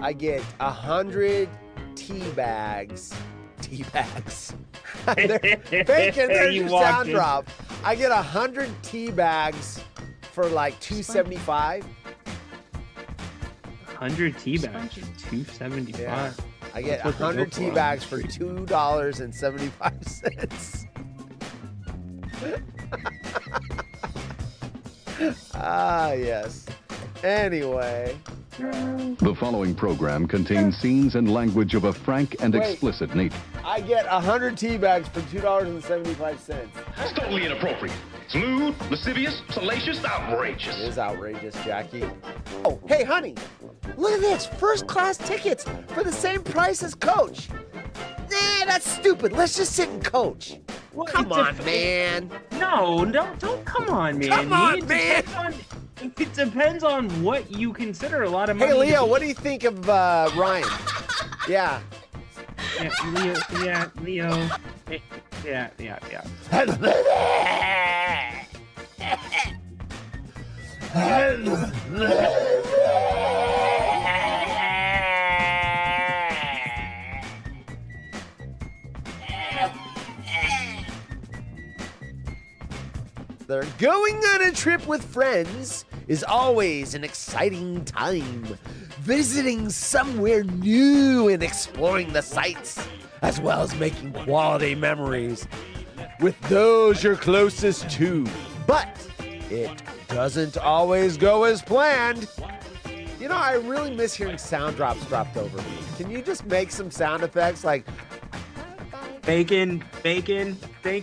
I get 100 tea bags. Tea bags. Bacon, there's your sound drop. I get 100 tea bags for like $2.75. 100 tea bags, $2.75. Yeah. I get 100 tea bags for $2.75. Ah, yes. Anyway. The following program contains scenes and language of a frank and explicit nature. I get 100 tea bags for $2.75. That's totally inappropriate. It's lewd, lascivious, salacious, outrageous. It is outrageous, Jackie. Oh, hey, honey. Look at this. First class tickets for the same price as Coach. Nah, that's stupid. Let's just sit and coach. Well, come on, man. No, don't come on, man. Come on, man. It depends on what you consider a lot of money. Hey, Leo, what do you think of Ryan? Yeah. Yeah, Leo. Yeah. They're going on a trip with friends is always an exciting time. Visiting somewhere new and exploring the sights, as well as making quality memories with those you're closest to. But it doesn't always go as planned. You know, I really miss hearing sound drops dropped over me. Can you just make some sound effects like... Bacon, thank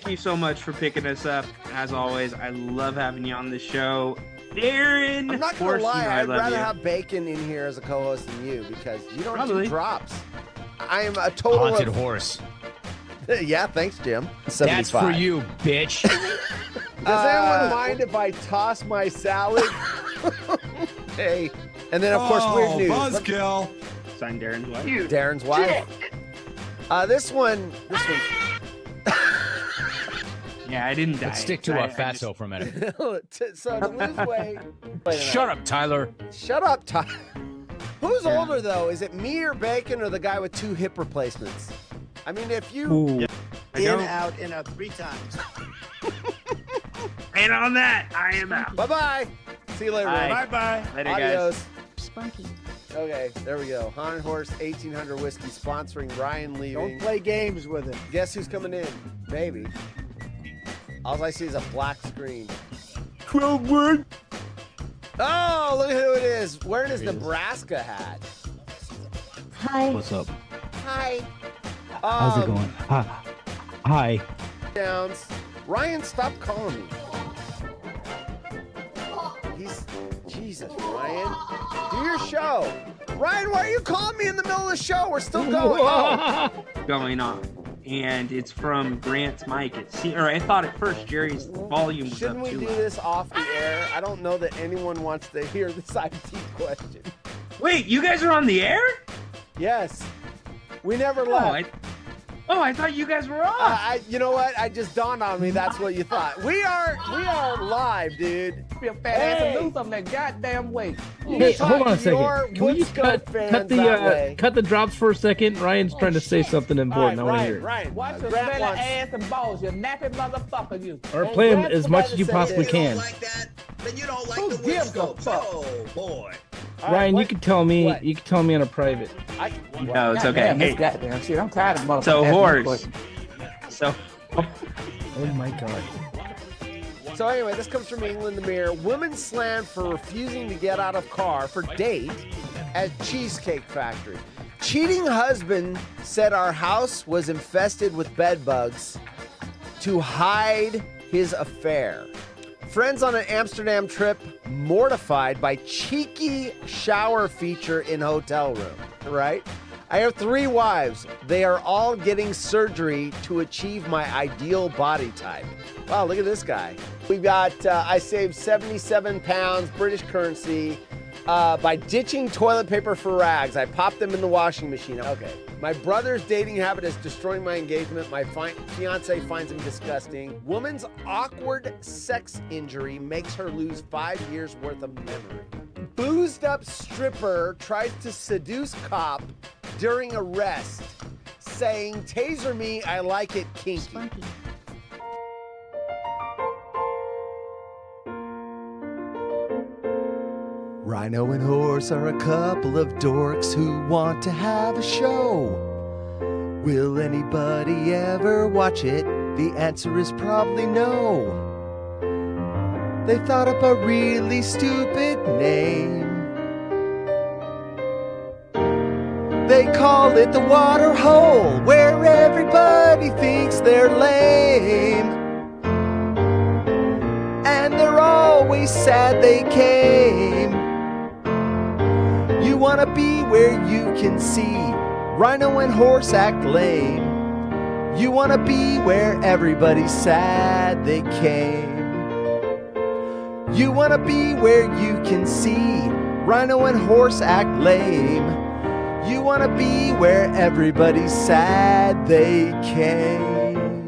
you so much for picking us up. As always, I love having you on the show. Darren, I'm not gonna lie, I'd rather have Bacon in here as a co-host than you because you don't do drops. I am a total haunted horse. Yeah, thanks, Jim. 75. That's for you, bitch. Does anyone mind if I toss my salad? Hey, and then of course weird news. Buzzkill. Sign Darren's wife. Darren's wife. This one. Yeah, I didn't die. Let's stick to our fatso for a minute. So to lose weight. Shut up, Tyler. Shut up, Tyler. Who's older though? Is it me or Bacon or the guy with 2 hip replacements? I mean, if you out 3 times. And on that, I am out. Bye-bye. See you later. Bye-bye. Later, Adios. guys. Spunky. Okay, there we go. Haunted Horse 1800 Whiskey sponsoring Ryan leaving. Don't play games with it. Guess who's coming in? Maybe. All I see is a black screen. 12 word. Oh, look at who it is. Wearing his Nebraska hat. Hi. What's up? Hi. How's it going? Hi. Downs. Ryan, stop calling me. Jesus, Ryan. Do your show. Ryan, why are you calling me in the middle of the show? We're still going. Going on. And it's from Grant's mic. I thought at first Jerry's volume was Shouldn't up we too do loud. this off the air? I don't know that anyone wants to hear this IT question. Wait, you guys are on the air? Yes. We never left. I thought you guys were on. You know what? I just dawned on me. That's what you thought. We are live, dude. Be a fat ass and lose them that goddamn weight. Hey, hold on a second. Can we cut the drops for a second? Ryan's trying to say something important. I want to hear it. Ryan, watch your smelly ass and balls, you nappy motherfucker, you. Or play him as much as you possibly can. Then you don't like the way it goes. Oh, boy. Ryan, you can tell me. You can tell me on a private. No, it's okay. Hey, goddamn shit. I'm tired of motherfuckers. So horse. Oh my god. So anyway, this comes from England, the Mirror. Woman slammed for refusing to get out of car for date at Cheesecake Factory. Cheating husband said our house was infested with bed bugs to hide his affair. Friends on an Amsterdam trip mortified by cheeky shower feature in hotel room, right? I have 3 wives. They are all getting surgery to achieve my ideal body type. Wow, look at this guy. We got, I saved 77 pounds, British currency, by ditching toilet paper for rags. I popped them in the washing machine. Okay. My brother's dating habit is destroying my engagement. My fiance finds him disgusting. Woman's awkward sex injury makes her lose 5 years worth of memory. Boozed up stripper tries to seduce cop during arrest, saying, "Taser me, I like it kinky." Rhino and Horse are a couple of dorks who want to have a show. Will anybody ever watch it? The answer is probably no. They thought up a really stupid name. They call it the water hole, where everybody thinks they're lame. And they're always sad they came. You wanna be where you can see Rhino and Horse act lame. You wanna be where everybody's sad they came. You wanna be where you can see Rhino and Horse act lame. You wanna be where everybody's sad they came.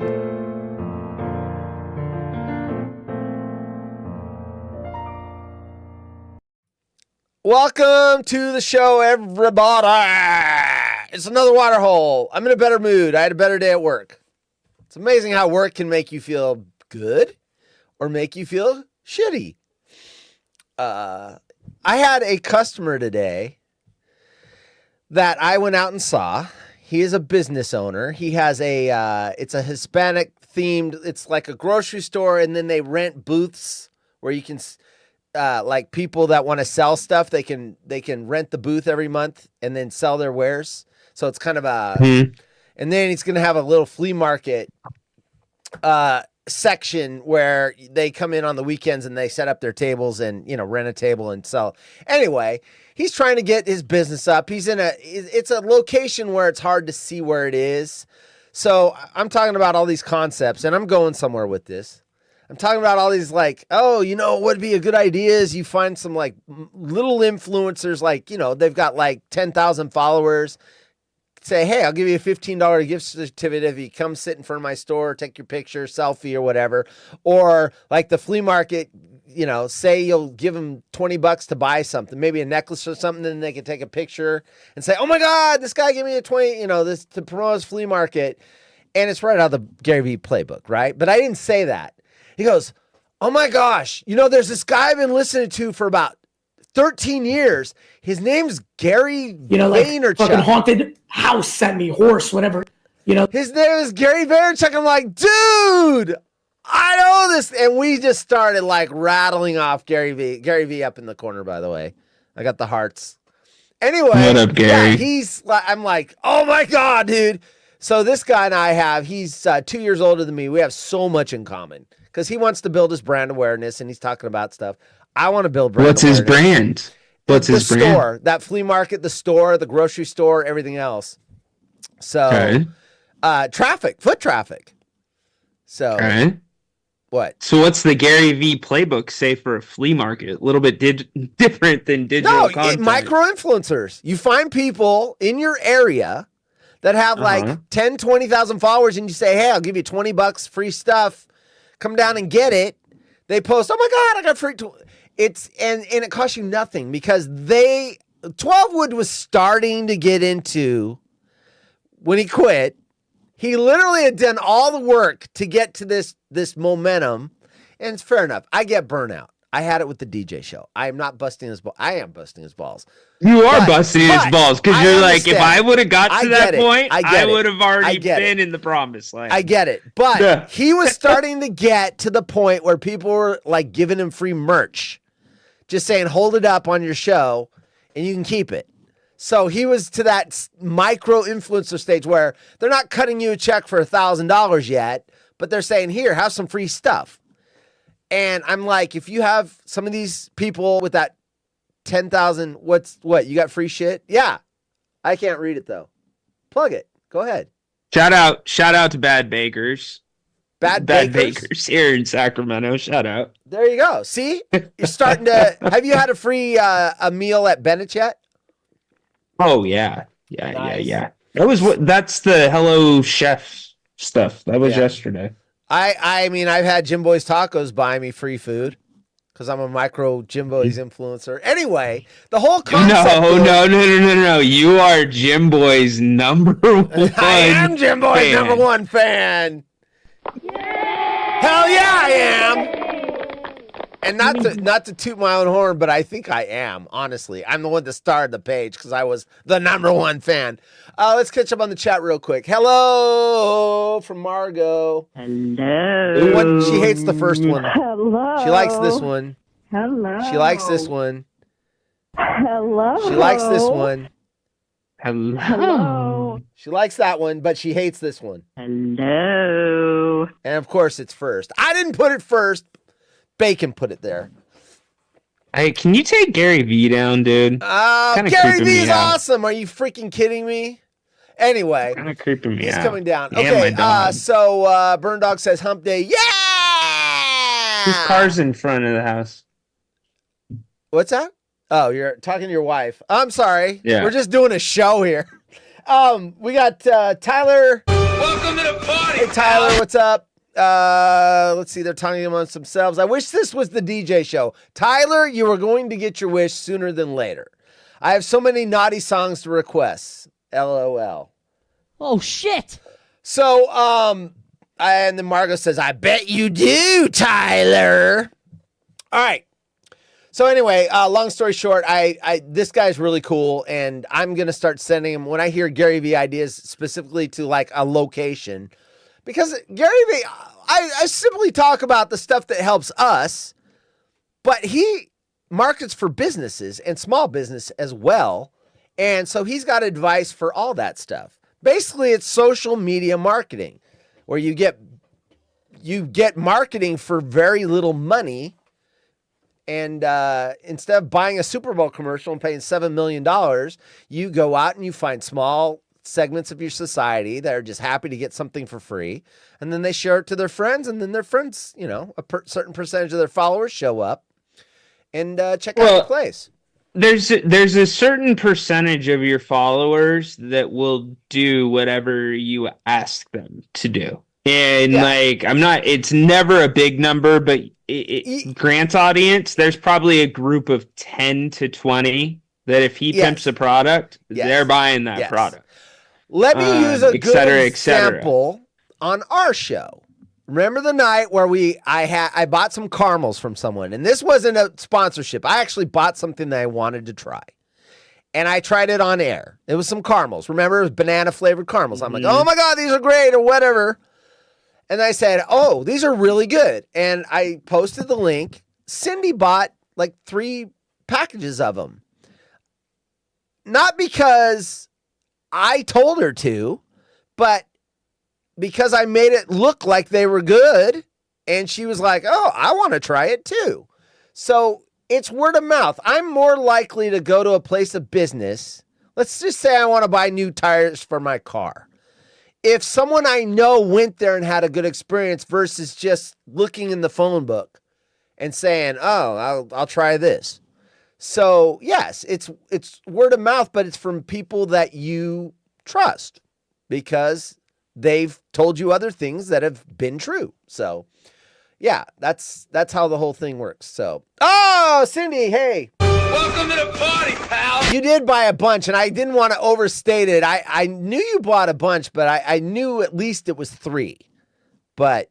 Welcome to the show, everybody. It's another water hole. I'm in a better mood. I had a better day at work. It's amazing how work can make you feel good or make you feel shitty. I had a customer today that I went out and saw. He is a business owner. He has it's a Hispanic themed, it's like a grocery store, and then they rent booths where you can, like people that want to sell stuff, they can rent the booth every month and then sell their wares. So it's kind of and then he's going to have a little flea market, section where they come in on the weekends and they set up their tables and, rent a table and sell. Anyway, he's trying to get his business up. It's a location where it's hard to see where it is. So I'm talking about all these concepts, and I'm going somewhere with this. I'm talking about all these what would be a good idea is you find some little influencers, they've got 10,000 followers. Say, hey, I'll give you a $15 gift certificate if you come sit in front of my store, take your picture, selfie or whatever. Or like the flea market, say you'll give them $20 to buy something, maybe a necklace or something, then they can take a picture and say, oh my God, this guy gave me a 20, this to promote his flea market. And it's right out of the Gary Vee playbook, right? But I didn't say that. He goes, oh my gosh, there's this guy I've been listening to for about 13 years. His name's Gary Vaynerchuk. Fucking haunted house sent me, horse, whatever. His name is Gary Vaynerchuk. I'm like, dude, I know this. And we just started rattling off Gary Vee. Gary Vee up in the corner, by the way. I got the hearts. Anyway. What up, Gary? Yeah, I'm like, oh my God, dude. So this guy and I he's 2 years older than me. We have so much in common because he wants to build his brand awareness and he's talking about stuff. I want to build brand What's awareness. his brand? What's his brand? Store, that flea market, the store, the grocery store, everything else. So, foot traffic. So, what? So what's the Gary Vee playbook say for a flea market? A little bit different than digital content. Micro-influencers. You find people in your area that have 10, 20,000 followers and you say, hey, I'll give you $20 free stuff. Come down and get it. They post, oh my God, I got free. And it costs you nothing because 12 Wood was starting to get into when he quit. He literally had done all the work to get to this momentum, and it's fair enough. I get burnout. I had it with the DJ show. I am not busting his balls. I am busting his balls. You are busting his balls because you're like, if I would have got to that point, I would have already been in the promised land. I get it. But he was starting to get to the point where people were giving him free merch. Just saying, hold it up on your show and you can keep it. So he was to that micro influencer stage where they're not cutting you a check for $1,000 yet, but they're saying, here, have some free stuff. And I'm like, if you have some of these people with that 10,000, what? You got free shit? Yeah. I can't read it though. Plug it. Go ahead. Shout out to Bad Bakers. Bad Bakers here in Sacramento. Shout out. There you go. See? You're starting to have you had a free a meal at Bennett's yet? Oh yeah. Nice. Yeah. That's the Hello Chef stuff. That was yesterday. I mean, I've had Jim Boy's Tacos buy me free food because I'm a micro Jim Boys influencer. Anyway, the whole concept. No. You are Jim Boy's number one. I am Jim Boy's fan. number one fan. Hell yeah, I am. And not to toot my own horn, but I think I am, honestly. I'm the one that started the page because I was the number one fan. Let's catch up on the chat real quick. Hello from Margot. Hello. She hates the first one. Hello. She likes this one. Hello. She likes this one. Hello. She likes this one. Hello. She likes that one, but she hates this one. Hello. And of course, it's first. I didn't put it first. Bacon put it there. Hey, can you take Gary Vee down, dude? Gary Vee is awesome. Are you freaking kidding me? Anyway, Kind of creeping me he's out. coming down. And my Okay, dog. so Burn Dog says hump day. Yeah! Whose car's in front of the house? What's that? Oh, you're talking to your wife. I'm sorry. Yeah. We're just doing a show here. We got Tyler. Welcome to the party. Hey, Tyler, what's up? Let's see. They're talking amongst themselves. I wish this was the DJ show. Tyler, you were going to get your wish sooner than later. I have so many naughty songs to request. LOL. Oh, shit. So, and then Margot says, I bet you do, Tyler. All right. So anyway, long story short, this guy's really cool, and I'm going to start sending him, when I hear Gary Vee ideas, specifically to like a location, because Gary Vee, I simply talk about the stuff that helps us, but he markets for businesses and small business as well. And so he's got advice for all that stuff. Basically, it's social media marketing, where you get marketing for very little money. And instead of buying a Super Bowl commercial and paying $7 million, you go out and you find small segments of your society that are just happy to get something for free. And then they share it to their friends. And then their friends, certain percentage of their followers show up and check out the place. There's a certain percentage of your followers that will do whatever you ask them to do. And it's never a big number, but Grant's audience, there's probably a group of 10 to 20 that if he pimps a product, they're buying that product. Let me use a good example example on our show. Remember the night where I bought some caramels from someone, and this wasn't a sponsorship. I actually bought something that I wanted to try, and I tried it on air. It was some caramels. Remember, it was banana flavored caramels. I'm like, oh my God, these are great, or whatever. And I said, oh, these are really good. And I posted the link. Cindy bought like 3 packages of them. Not because I told her to, but because I made it look like they were good. And she was like, oh, I want to try it too. So it's word of mouth. I'm more likely to go to a place of business. Let's just say I want to buy new tires for my car. If someone I know went there and had a good experience versus just looking in the phone book and saying, oh, I'll try this. So yes, it's word of mouth, but it's from people that you trust because they've told you other things that have been true. So yeah, that's how the whole thing works. So, oh, Cindy, hey. Welcome to the party, pal. You did buy a bunch, and I didn't want to overstate it. I knew you bought a bunch, but I knew at least it was 3. But,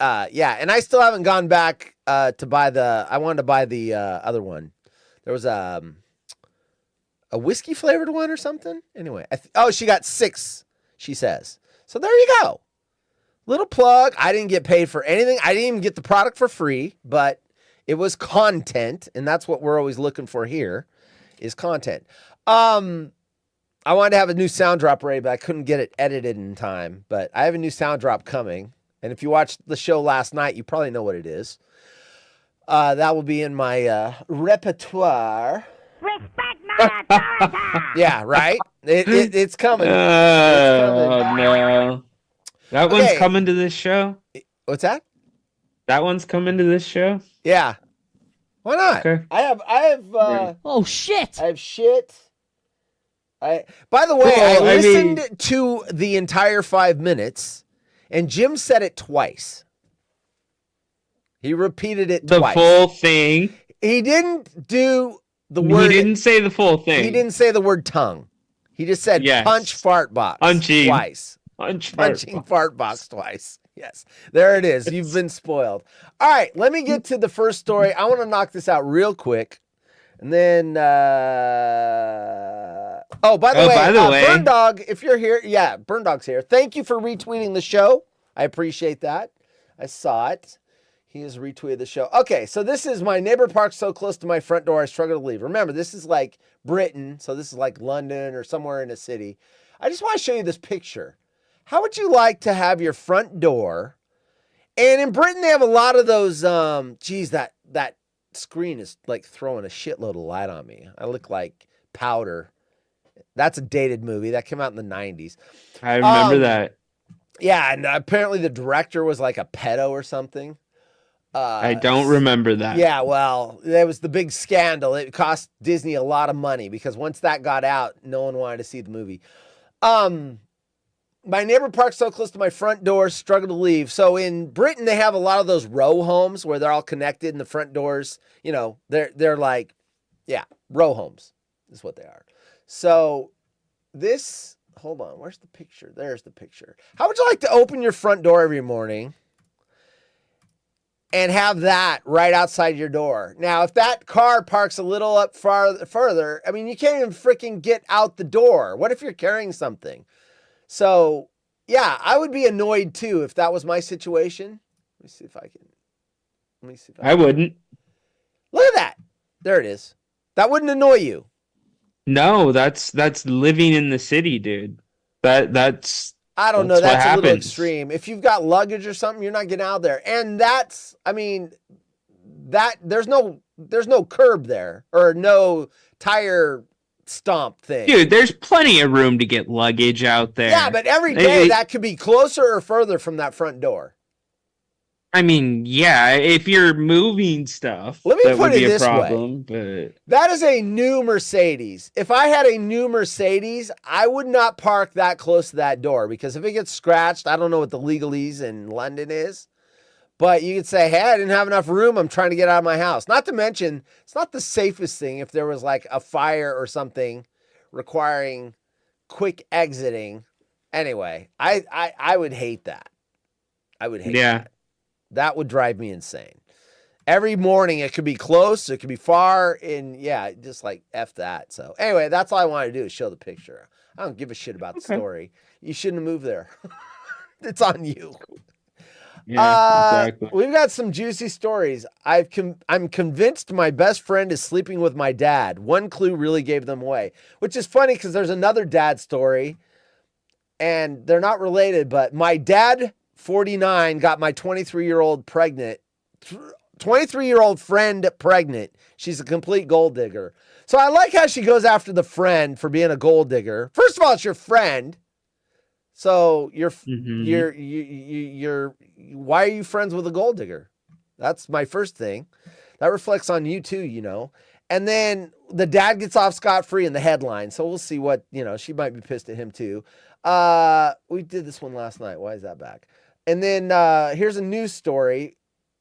yeah, and I still haven't gone back to buy I wanted to buy the other one. There was a whiskey-flavored one or something? Anyway, she got 6, she says. So there you go. Little plug. I didn't get paid for anything. I didn't even get the product for free, but it was content, and that's what we're always looking for here, is content. I wanted to have a new sound drop ready, but I couldn't get it edited in time. But I have a new sound drop coming, and if you watched the show last night, you probably know what it is. That will be in my repertoire. Respect my authority. Yeah, right? It's coming. Oh, no. That one's coming to this show? What's that? That one's coming to this show? Yeah. Why not? Okay. I have oh shit. I have shit. By the way, I listened to the entire 5 minutes, and Jim said it twice. He repeated it The twice. full thing. He didn't do the word. He didn't say the full thing. He didn't say the word tongue. He just said punch fart box twice. Punching fart box twice. Yes. There it is. You've been spoiled. All right. Let me get to the first story. I want to knock this out real quick. And then, by the way, Burn Dog, if you're here, Burn Dog's here. Thank you for retweeting the show. I appreciate that. I saw it. He has retweeted the show. Okay, so this is my neighbor parked so close to my front door, I struggle to leave. Remember, this is like Britain, so this is like London or somewhere in a city. I just want to show you this picture. How would you like to have your front door? And in Britain, they have a lot of those, that screen is like throwing a shitload of light on me. I look like powder. That's a dated movie that came out in the 90s. I remember that. Yeah, and apparently the director was like a pedo or something. I don't remember that. Yeah, well, there was the big scandal. It cost Disney a lot of money because once that got out, no one wanted to see the movie. My neighbor parked so close to my front door, struggled to leave. So in Britain, they have a lot of those row homes where they're all connected and the front doors, they're like, row homes is what they are. So hold on, where's the picture? There's the picture. How would you like to open your front door every morning and have that right outside your door? Now, if that car parks a little up further, I mean, you can't even freaking get out the door. What if you're carrying something? So, I would be annoyed too if that was my situation. Let me see if I can. I wouldn't. Look at that. There it is. That wouldn't annoy you. No, that's living in the city, dude. That's I don't know. That's a little extreme. If you've got luggage or something, you're not getting out there. And there's no curb there or no tire stomp thing. Dude, there's plenty of room to get luggage out there. Yeah, but every day that could be closer or further from that front door. I mean, if you're moving stuff, let me that put would be it this a problem, way. But that is a new Mercedes. If I had a new Mercedes, I would not park that close to that door because if it gets scratched, I don't know what the legalese in London is. But you could say, hey, I didn't have enough room. I'm trying to get out of my house. Not to mention, it's not the safest thing if there was like a fire or something requiring quick exiting. Anyway, I would hate that. I would hate that. That would drive me insane. Every morning, it could be close, it could be far, and just like F that. So anyway, that's all I wanted to do is show the picture. I don't give a shit about the story. You shouldn't have moved there. It's on you. Yeah, exactly. We've got some juicy stories. I'm convinced my best friend is sleeping with my dad. One clue really gave them away, which is funny because there's another dad story, and they're not related. But my dad, 49, got my 23-year-old pregnant. 23-year-old friend pregnant. She's a complete gold digger. So I like how she goes after the friend for being a gold digger. First of all, it's your friend. So you're why are you friends with a gold digger? That's my first thing. That reflects on you too, And then the dad gets off scot-free in the headline. So we'll see what, she might be pissed at him too. We did this one last night. Why is that back? And then here's a news story.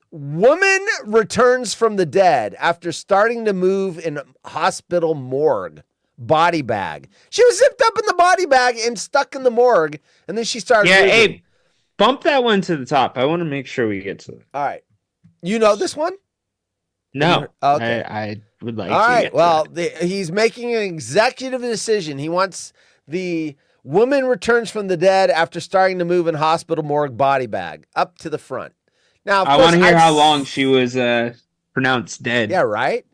Woman returns from the dead after starting to move in hospital morgue. Body bag. She was zipped up in the body bag and stuck in the morgue. And then she started moving. Hey, bump that one to the top. I want to make sure we get to it. All right. You know this one? No. Okay. I would like All to. All right. He's making an executive decision. He wants the woman returns from the dead after starting to move in hospital morgue body bag up to the front. Now, I want to hear how long she was pronounced dead. Yeah, right?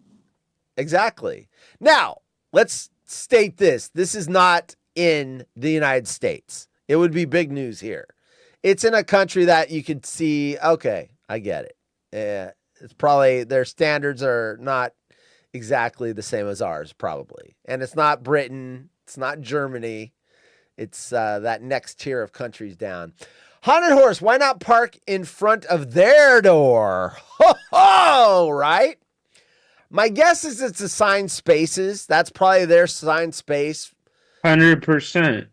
Exactly. Now, let's state this. This is not in the United States. It would be big news here. It's in a country that you could see, okay, I get it. It's probably, their standards are not exactly the same as ours, probably. And it's not Britain. It's not Germany. It's that next tier of countries down. Haunted Horse, why not park in front of their door? Ho, ho, right? My guess is it's assigned spaces. That's probably their assigned space. 100%.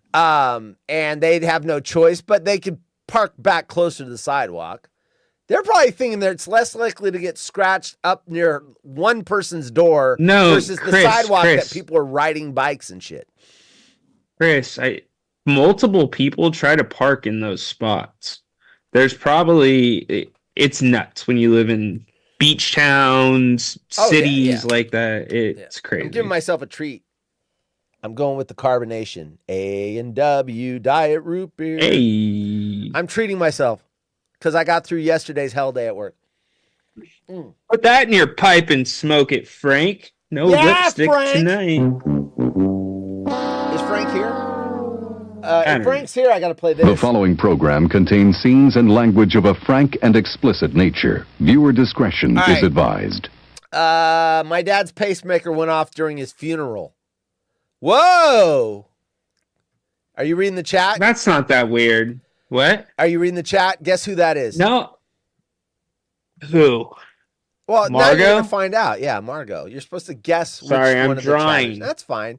And they'd have no choice, but they could park back closer to the sidewalk They're probably thinking that it's less likely to get scratched up near one person's door versus the sidewalk that people are riding bikes and shit. Chris, multiple people try to park in those spots. There's probably it's nuts when you live in beach towns, cities like that. It's crazy. I'm giving myself a treat. I'm going with the carbonation. A&W Diet Root Beer. Hey. I'm treating myself because I got through yesterday's hell day at work. Put that in your pipe and smoke it, Frank. No lipstick tonight. Is Frank here? If Frank's here, I got to play this. The following program contains scenes and language of a frank and explicit nature. Viewer discretion is advised. My dad's pacemaker went off during his funeral. Whoa! Are you reading the chat? That's not that weird. What? Are you reading the chat? Guess who that is? No. Who? Well, Margo? now you're going to find out. Yeah, Margo. You're supposed to guess which one of the chatters. That's fine.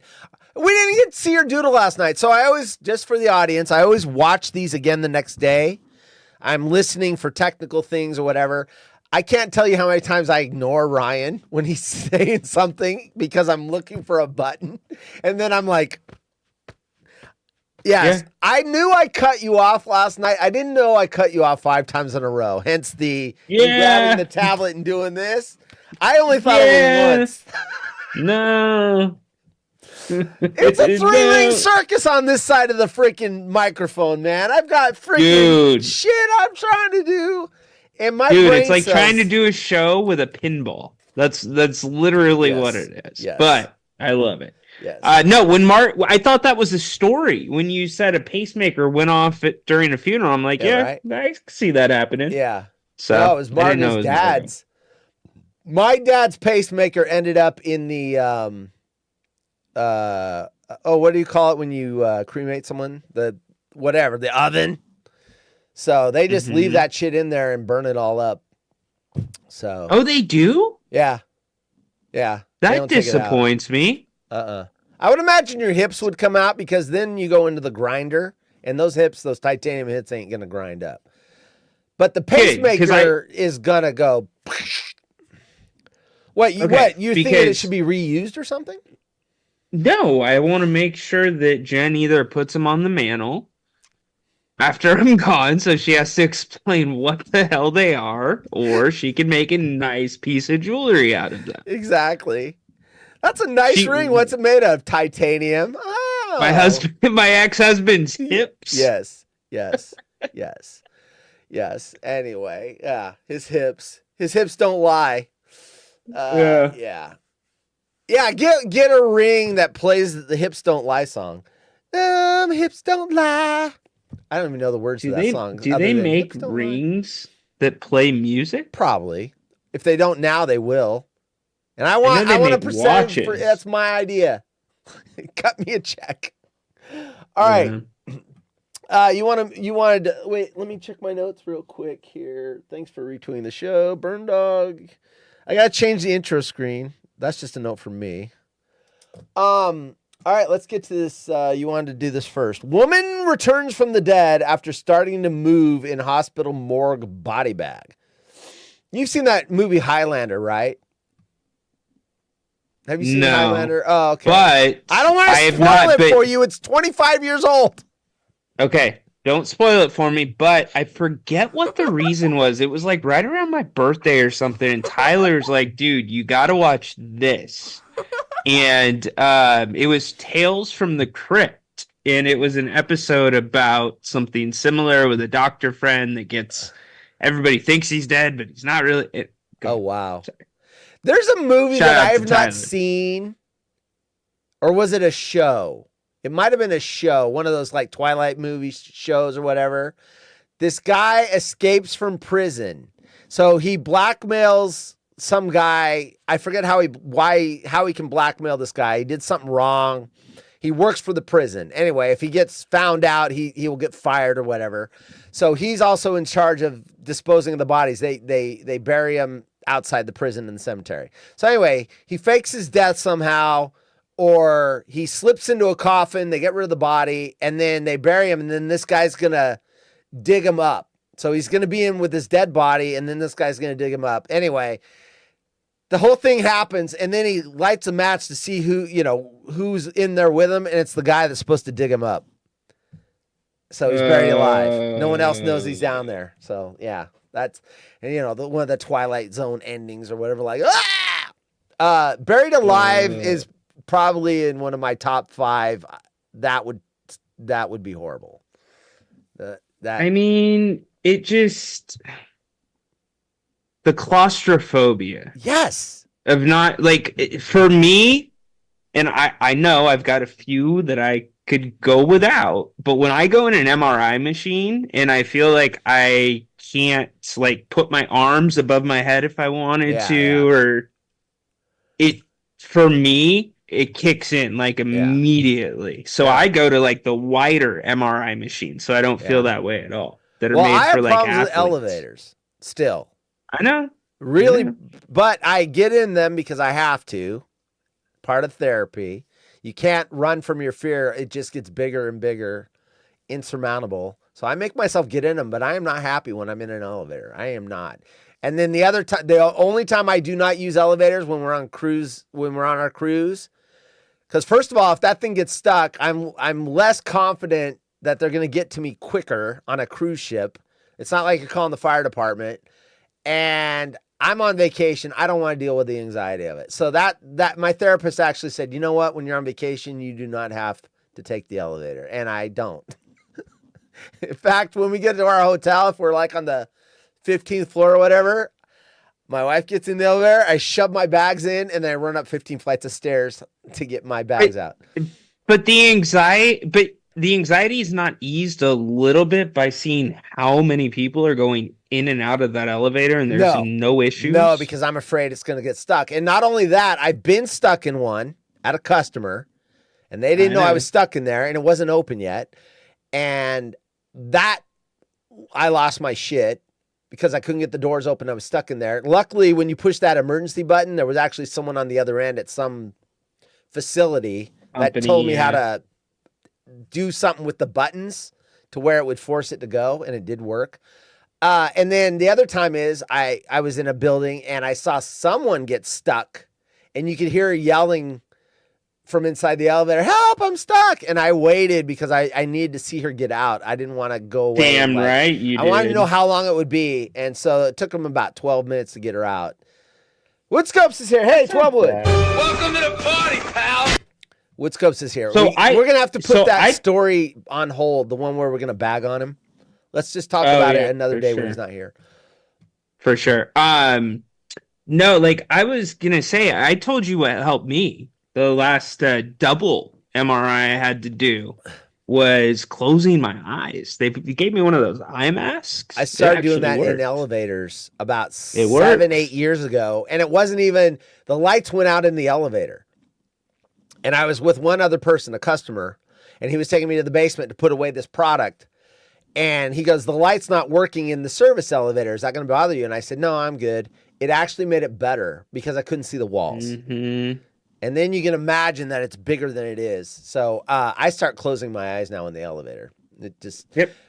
We didn't get to see her doodle last night, so I always, just for the audience, I always watch these again the next day. I'm listening for technical things or whatever. I can't tell you how many times I ignore Ryan when he's saying something because I'm looking for a button. And then I'm like, yes, I knew I cut you off last night. I didn't know I cut you off 5 times in a row. Hence the grabbing the tablet and doing this. I only thought of it once. No. It's a 3-ring circus on this side of the freaking microphone, man. I've got freaking shit I'm trying to do. And my brain it's like trying to do a show with a pinball. That's literally what it is. Yes. But I love it. Yes. No, I thought that was a story when you said a pacemaker went off during a funeral. I'm like, I can see that happening. Yeah. So no, it was Martin's dad's. My dad's pacemaker ended up in the what do you call it when you cremate someone? The oven. So they just leave that shit in there and burn it all up. So they do? Yeah. That disappoints me. I would imagine your hips would come out because then you go into the grinder and those titanium hits ain't gonna grind up. But the pacemaker is gonna go. What you think it should be reused or something? No, I want to make sure that Jen either puts them on the mantle after I'm gone, so she has to explain what the hell they are, or she can make a nice piece of jewelry out of them. Exactly. That's a nice ring. What's it made of? Titanium. Oh. My ex-husband's hips. Yes. Anyway, his hips. His hips don't lie. Yeah. Get a ring that plays the Hips Don't Lie song. Hips don't lie. I don't even know the words to that song. Do they make rings that play music? Probably. If they don't now, they will. And I want a percentage. That's my idea. Cut me a check. All right. You wanted to, wait, let me check my notes real quick here. Thanks for retweeting the show. Burn Dog. I got to change the intro screen. That's just a note from me. All right, let's get to this. You wanted to do this first. Woman returns from the dead after starting to move in hospital morgue body bag. You've seen that movie Highlander, right? Have you seen Highlander? Oh, okay. But I don't want to spoil it for you. It's 25 years old. Okay, don't spoil it for me, but I forget what the reason was. It was like right around my birthday or something, and Tyler's like, dude, you got to watch this. And it was Tales from the Crypt, and it was an episode about something similar with a doctor friend that gets, everybody thinks he's dead, but he's not really. Oh, wow. Sorry. There's a movie that I have not seen, or was it a show? It might have been a show, one of those like Twilight movie shows or whatever. This guy escapes from prison. So he blackmails some guy. I forget how he can blackmail this guy. He did something wrong. He works for the prison. Anyway, if he gets found out, he will get fired or whatever. So he's also in charge of disposing of the bodies. They bury him outside the prison in the cemetery. So anyway, he fakes his death somehow, or he slips into a coffin, they get rid of the body, and then they bury him, and then this guy's gonna dig him up. So he's going to be in with his dead body, and then this guy's going to dig him up. Anyway, the whole thing happens, and then he lights a match to see who's in there with him, and it's the guy that's supposed to dig him up. So he's buried alive. No one else knows he's down there. So yeah, that's one of the Twilight Zone endings or whatever. Like, buried alive is probably in one of my top 5. That would be horrible. I mean, it just the claustrophobia. Yes. Of not like for me, and I know I've got a few that I could go without, but when I go in an MRI machine and I feel like I can't like put my arms above my head if I wanted to, or it for me, it kicks in like immediately. So I go to like the wider MRI machine, so I don't feel that way at all. That are made for like athletes. With elevators still. I know. Really, but I get in them because I have to. Part of therapy. You can't run from your fear. It just gets bigger and bigger, insurmountable. So I make myself get in them, but I am not happy when I'm in an elevator. I am not. And then the other time, the only time I do not use elevators when we're on our cruise. Because first of all, if that thing gets stuck, I'm less confident that they're going to get to me quicker on a cruise ship. It's not like you're calling the fire department. And I'm on vacation. I don't want to deal with the anxiety of it. So that my therapist actually said, you know what? When you're on vacation, you do not have to take the elevator. And I don't. In fact, when we get to our hotel, if we're like on the 15th floor or whatever, my wife gets in the elevator, I shove my bags in, and then I run up 15 flights of stairs to get my bags out. But the anxiety is not eased a little bit by seeing how many people are going in and out of that elevator and there's no issues? No, because I'm afraid it's going to get stuck. And not only that, I've been stuck in one at a customer, and they didn't know I was stuck in there, and it wasn't open yet. And that, I lost my shit because I couldn't get the doors open. I was stuck in there. Luckily, when you push that emergency button, there was actually someone on the other end at some facility that told me how to do something with the buttons to where it would force it to go, and it did work. And then the other time is I was in a building and I saw someone get stuck, and you could hear her yelling from inside the elevator, "Help, I'm stuck." And I waited because I needed to see her get out. I didn't want to go away. Damn right you did. I wanted to know how long it would be. And so it took them about 12 minutes to get her out. Woodscopes is here. Hey, 12 Wood. Welcome to the party, pal. Woodscopes is here. So we're going to have to put that story on hold, the one where we're going to bag on him. Let's just talk about it another day when he's not here. For sure. No, like I was going to say, I told you what helped me. The last double MRI I had to do was closing my eyes. They gave me one of those eye masks. I started doing that in elevators about 7-8 years ago. And it wasn't even, the lights went out in the elevator. And I was with one other person, a customer, and he was taking me to the basement to put away this product. And he goes, "The light's not working in the service elevator. Is that going to bother you?" And I said, "No, I'm good." It actually made it better because I couldn't see the walls. Mm-hmm. And then you can imagine that it's bigger than it is. So I start closing my eyes now in the elevator. It just,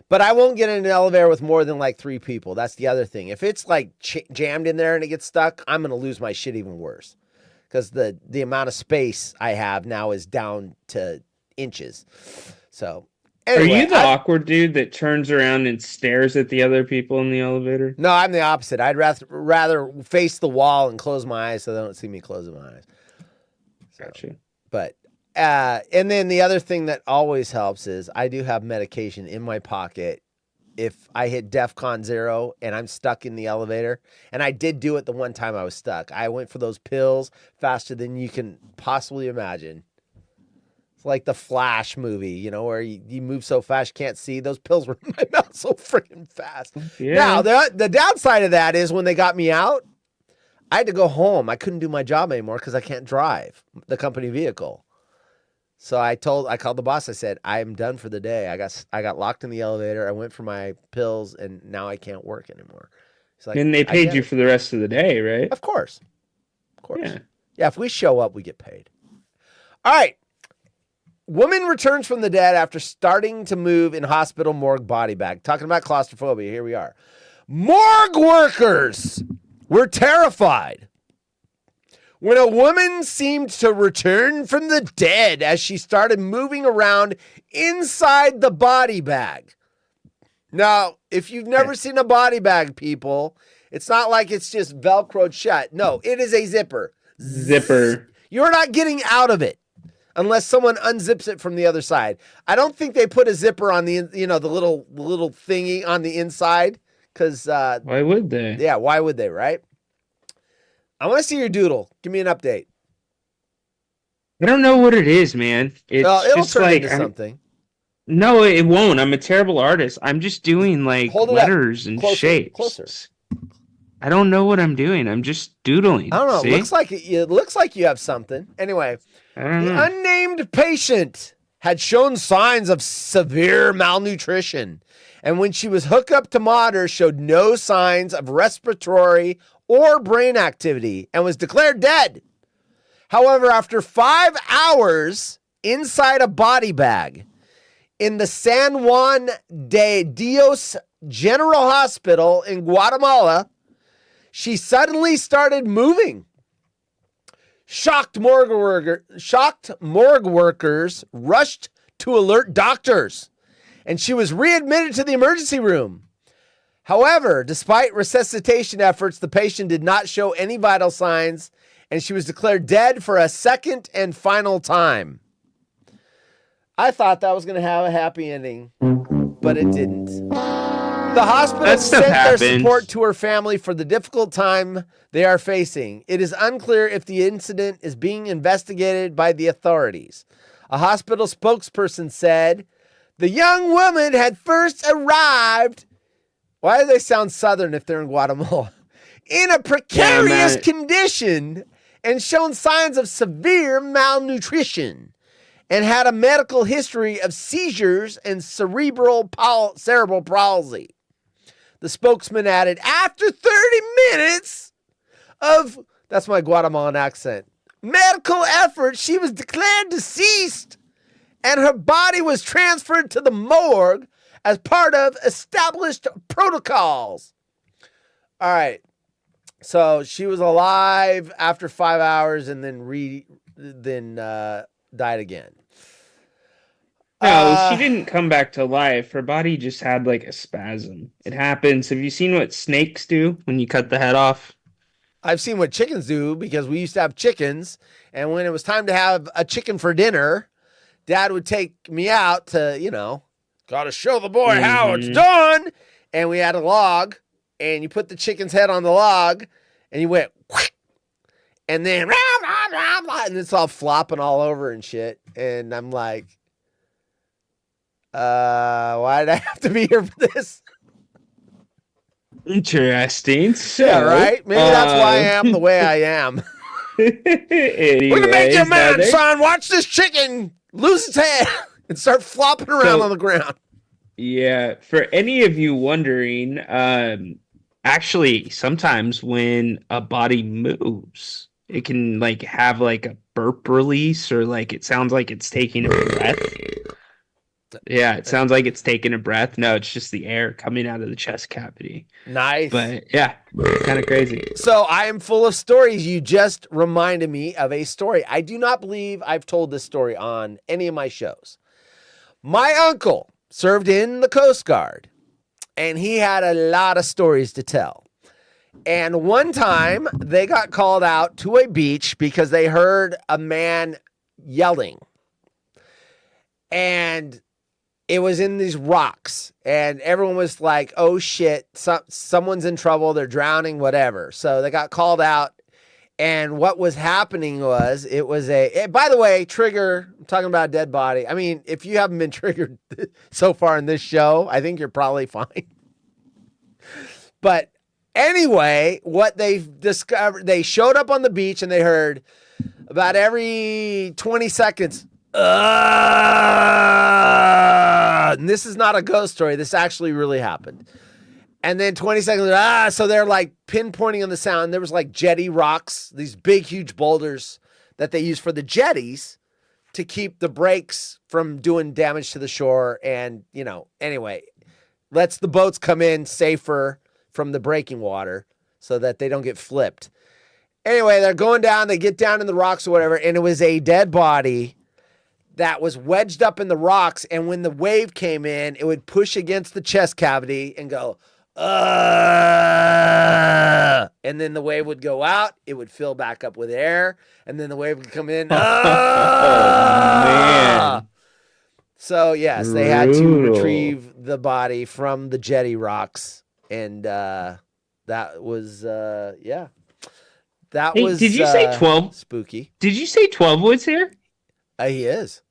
But I won't get in an elevator with more than like 3 people. That's the other thing. If it's like jammed in there and it gets stuck, I'm going to lose my shit even worse. Because the amount of space I have now is down to inches. So anyway, are you the awkward dude that turns around and stares at the other people in the elevator? No, I'm the opposite. I'd rather face the wall and close my eyes so they don't see me closing my eyes. So, gotcha. But and then the other thing that always helps is I do have medication in my pocket. If I hit DEFCON 0 and I'm stuck in the elevator, and I did do it the one time I was stuck. I went for those pills faster than you can possibly imagine. It's like the Flash movie, where you move so fast you can't see. Those pills were in my mouth so freaking fast. Yeah. Now, the downside of that is when they got me out, I had to go home. I couldn't do my job anymore because I can't drive the company vehicle. So I called the boss. I said, "I'm done for the day. I got locked in the elevator. I went for my pills, and now I can't work anymore." He's like, and they paid you for the rest of the day, right? Of course. Yeah, if we show up, we get paid. All right. Woman returns from the dead after starting to move in hospital morgue body bag. Talking about claustrophobia, here we are. Morgue workers were terrified when a woman seemed to return from the dead as she started moving around inside the body bag. Now, if you've never seen a body bag, people, it's not like it's just Velcroed shut. No, it is a zipper. Zipper. You're not getting out of it unless someone unzips it from the other side. I don't think they put a zipper on the, the little thingy on the inside because. Why would they? Yeah, why would they, right? I want to see your doodle. Give me an update. I don't know what it is, man. It's it'll just turn like into something. No, it won't. I'm a terrible artist. I'm just doing like Hold it letters and Closer, shapes. closer. I don't know what I'm doing. I'm just doodling. I don't know. See? It looks like you have something. Anyway, I don't the know. unnamed patient had shown signs of severe malnutrition, and when she was hooked up to monitor, showed no signs of respiratory or brain activity and was declared dead. However, after 5 hours inside a body bag in the San Juan de Dios General Hospital in Guatemala, she suddenly started moving. Shocked morgue workers rushed to alert doctors, and she was readmitted to the emergency room. However, despite resuscitation efforts, the patient did not show any vital signs, and she was declared dead for a second and final time. I thought that was going to have a happy ending, but it didn't. The hospital sent their support to her family for the difficult time they are facing. It is unclear if the incident is being investigated by the authorities. A hospital spokesperson said, the young woman had first arrived. Why do they sound Southern if they're in Guatemala? In a precarious condition and shown signs of severe malnutrition and had a medical history of seizures and cerebral palsy. The spokesman added, after 30 minutes of, that's my Guatemalan accent, medical effort, she was declared deceased and her body was transferred to the morgue as part of established protocols. All right. So she was alive after 5 hours and then died again. No, she didn't come back to life. Her body just had like a spasm. It happens. Have you seen what snakes do when you cut the head off? I've seen what chickens do because we used to have chickens. And when it was time to have a chicken for dinner, Dad would take me out to, got to show the boy how it's done. And we had a log and you put the chicken's head on the log and you went, and then, and it's all flopping all over and shit. And I'm like, why did I have to be here for this? Interesting. So, yeah, right? Maybe that's why I am the way I am. Anyways, we're gonna make you mad, son. Watch this chicken lose its head and start flopping around on the ground. Yeah, for any of you wondering, actually, sometimes when a body moves, it can like have like a burp release or like it sounds like it's taking a breath. Yeah, it sounds like it's taking a breath. No, it's just the air coming out of the chest cavity. Nice. But yeah, kind of crazy. So I am full of stories. You just reminded me of a story. I do not believe I've told this story on any of my shows. My uncle served in the Coast Guard, and he had a lot of stories to tell. And one time they got called out to a beach because they heard a man yelling. And it was in these rocks, and everyone was like, oh shit, someone's in trouble, they're drowning, whatever. So they got called out, and what was happening was, by the way, trigger, I'm talking about a dead body. I mean, if you haven't been triggered so far in this show, I think you're probably fine. But anyway, what they've discovered, they showed up on the beach, and they heard about every 20 seconds, and this is not a ghost story. This actually really happened. And then 20 seconds, so they're like pinpointing on the sound. There was like jetty rocks, these big, huge boulders that they use for the jetties to keep the breaks from doing damage to the shore. And, anyway, lets the boats come in safer from the breaking water so that they don't get flipped. Anyway, they're going down, they get down in the rocks or whatever, and it was a dead body that was wedged up in the rocks. And when the wave came in, it would push against the chest cavity and go, and then the wave would go out, it would fill back up with air, and then the wave would come in. Man. So yes, they had to retrieve the body from the jetty rocks, and that was That was. Did you say 12? Spooky. Did you say 12 Woods here? He is.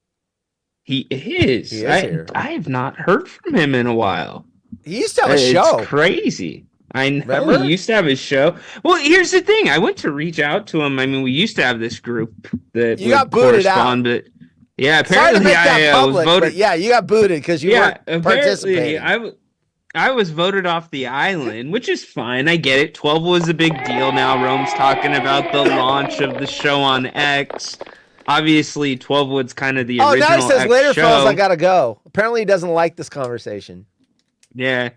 He is. He is here. I have not heard from him in a while. He used to have a show. It's crazy. I know. Remember? He used to have his show. Well, here's the thing. I went to reach out to him. I mean, we used to have this group that you got booted out. But yeah, Sorry to apparently make that public, was voted. but yeah, you got booted because you weren't participating. I was voted off the island, which is fine. I get it. 12 was a big deal. Now Rome's talking about the launch of the show on X. Obviously, 12 Wood's kind of the original now he says, X later, show. fellas, I gotta go. Apparently, he doesn't like this conversation. Yeah.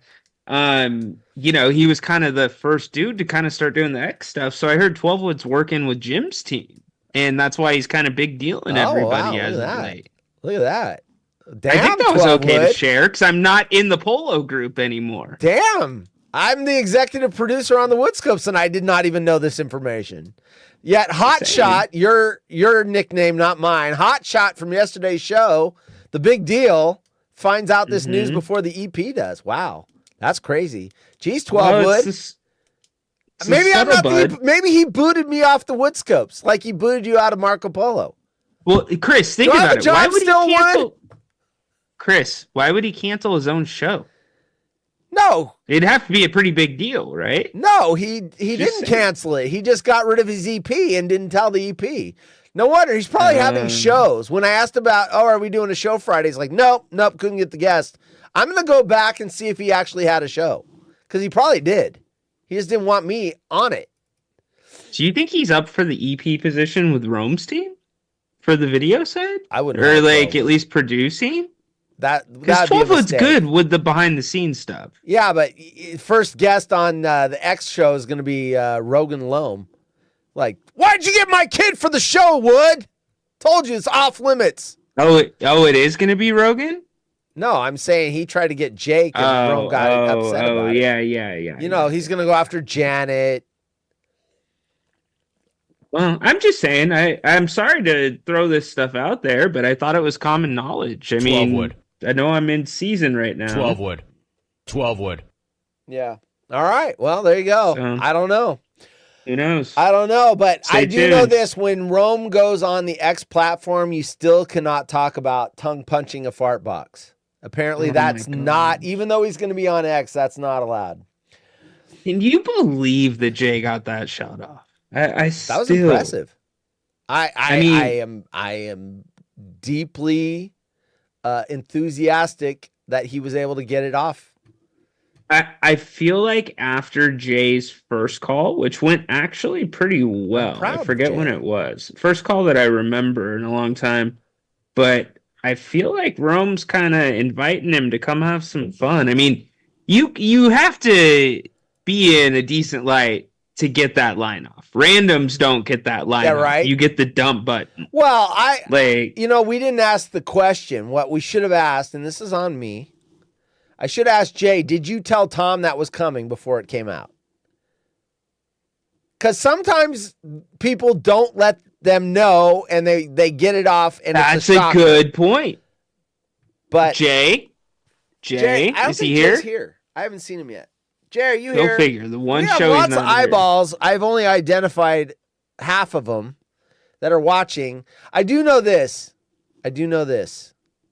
He was kind of the first dude to kind of start doing the X stuff. So I heard 12 Wood's working with Jim's team. And that's why he's kind of big deal in everybody as of late. Look at that. Damn, I think that was 12 okay Wood. to share because I'm not in the polo group anymore. Damn. I'm the executive producer on the Woodscopes, and I did not even know this information. Yet Hot Shot, your nickname, not mine, Hot Shot from yesterday's show, the big deal, finds out this news before the EP does. Wow. That's crazy. Geez, 12 Wood. Maybe I'm not maybe he booted me off the Woodscopes like he booted you out of Marco Polo. Well, Chris, think Do I have about a it. job Why would still, he cancel? Wood? Chris, why would he cancel his own show? No. It'd have to be a pretty big deal, right? No, he didn't cancel it. He just got rid of his EP and didn't tell the EP. No wonder. He's probably having shows. When I asked about, are we doing a show Friday? He's like, nope, couldn't get the guest. I'm going to go back and see if he actually had a show. Because he probably did. He just didn't want me on it. Do you think he's up for the EP position with Rome's team? For the video side? I would. Or like at least producing? Because 12 Wood's good with the behind the scenes stuff. Yeah, but first guest on the X show is going to be Rogan Loam. Like, why'd you get my kid for the show, Wood? Told you it's off limits. Oh, it is going to be Rogan? No, I'm saying he tried to get Jake and Rome got upset about it. Yeah. He's going to go after Janet. Well, I'm just saying, I'm sorry to throw this stuff out there, but I thought it was common knowledge. I mean, 12 Wood. I know I'm in season right now. 12 Wood. Yeah. All right. Well, there you go. I don't know. Who knows? I don't know, but Stay I do tuned. know this. When Rome goes on the X platform, you still cannot talk about tongue punching a fart box. Apparently, that's not, even though he's going to be on X, that's not allowed. Can you believe that Jay got that shot off? That was impressive. I am deeply enthusiastic that he was able to get it off. I feel like after Jay's first call, which went actually pretty well, I forget when it was. First call that I remember in a long time, but I feel like Rome's kind of inviting him to come have some fun. I mean, you have to be in a decent light to get that line off. Randoms don't get that line off. Right. You get the dump button. Well, we didn't ask the question. What we should have asked, and this is on me, I should ask Jay, did you tell Tom that was coming before it came out? Because sometimes people don't let them know, and they get it off, and that's it's a good point. But Jay, I don't is think he here? Jay's here. I haven't seen him yet. Jay, are you Go here? figure. The one we have show he's lots not of eyeballs. I've only identified half of them that are watching. I do know this,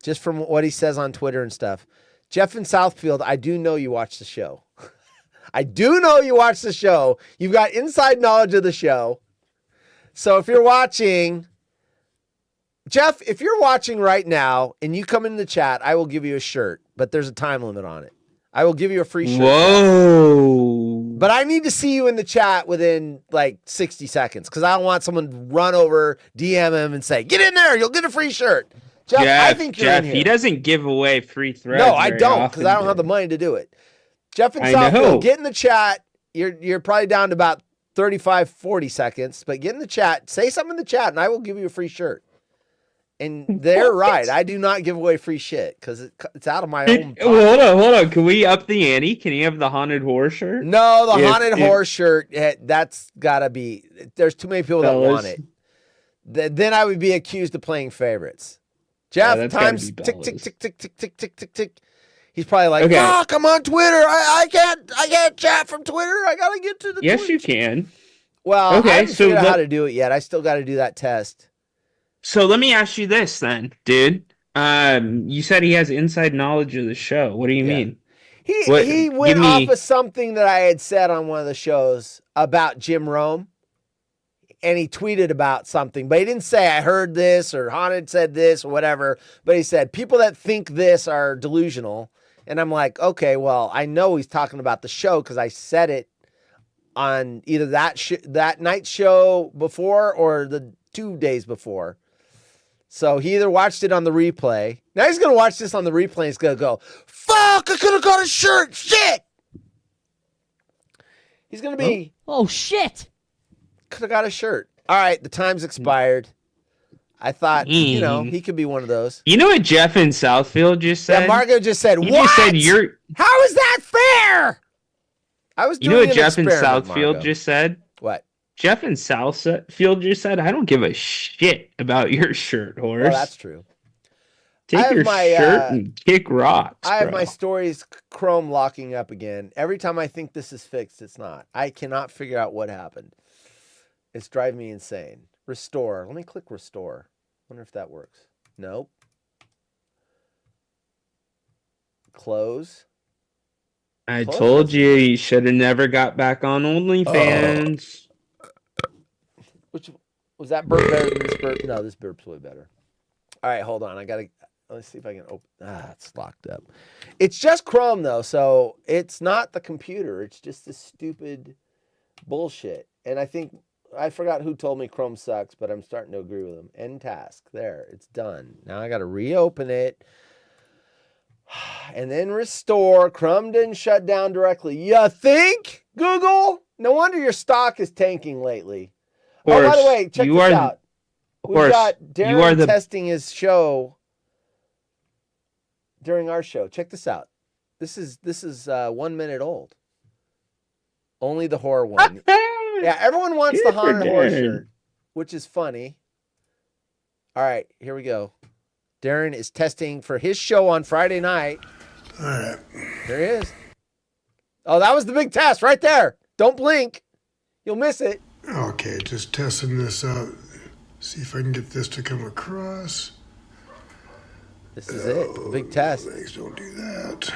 just from what he says on Twitter and stuff. Jeff in Southfield, I do know you watch the show. I do know you watch the show. You've got inside knowledge of the show. So if you're watching, Jeff, if you're watching right now and you come in the chat, I will give you a shirt, but there's a time limit on it. I will give you a free shirt. Whoa. But I need to see you in the chat within like 60 seconds because I don't want someone to run over, DM him, and say, "Get in there, you'll get a free shirt." Jeff, I think you're in here. He doesn't give away free threads. No, I don't because I don't have the money to do it. Jeff and Southfield, get in the chat. You're probably down to about 35, 40 seconds, but get in the chat, say something in the chat, and I will give you a free shirt. And they're right. I do not give away free shit because it's out of my own pocket. Well, hold on. Can we up the ante? Can you have the haunted horse shirt? No, the haunted horse shirt, that's got to be, there's too many people that want it. Then I would be accused of playing favorites. Jeff, time's tick, tick, tick, tick, tick, tick, tick, tick, tick. He's probably like, fuck, I'm on Twitter. I can't chat from Twitter. I got to get to the Yes, Twitch. you can. Well, I haven't figured out how to do it yet. I still got to do that test. So let me ask you this then, dude. You said he has inside knowledge of the show. What do you mean? He went off of something that I had said on one of the shows about Jim Rome, and he tweeted about something, but he didn't say I heard this or Haunted said this or whatever, but he said people that think this are delusional, and I'm like, okay, well, I know he's talking about the show because I said it on either that night show before or the 2 days before. So he either watched it on the replay. Now he's going to watch this on the replay and he's going to go, fuck, I could have got a shirt. Shit. He's going to be. Oh, shit. Could have got a shirt. All right. The time's expired. I thought, he could be one of those. You know what Jeff in Southfield just said? Yeah, Margo just said, he what? Just said you're... How is that fair? I was doing what Jeff in Southfield just said? What? Jeff in Southfield just said, I don't give a shit about your shirt, horse. Well, that's true. Take your shirt and kick rocks, I have my stories Chrome locking up again. Every time I think this is fixed, it's not. I cannot figure out what happened. It's driving me insane. Restore. Let me click restore. Wonder if that works. Nope. Close. I told you should have never got back on OnlyFans. Which was that burp better than this burp? No, this burp's way better. All right, hold on. Let's see if I can open. It's locked up. It's just Chrome though, so it's not the computer. It's just this stupid bullshit. And I forgot who told me Chrome sucks, but I'm starting to agree with them. End task. There, it's done. Now I got to reopen it. And then restore. Chrome didn't shut down directly. You think, Google? No wonder your stock is tanking lately. Horse, by the way, check this out. We've got Darren testing his show during our show. Check this out. This is 1 minute old. Only the horror one. Yeah, everyone wants the haunted horror shirt, which is funny. All right, here we go. Darren is testing for his show on Friday night. All right. There he is. Oh, that was the big test right there. Don't blink. You'll miss it. Okay, just testing this out. See if I can get this to come across. This is it. The big test. Thanks, don't do that.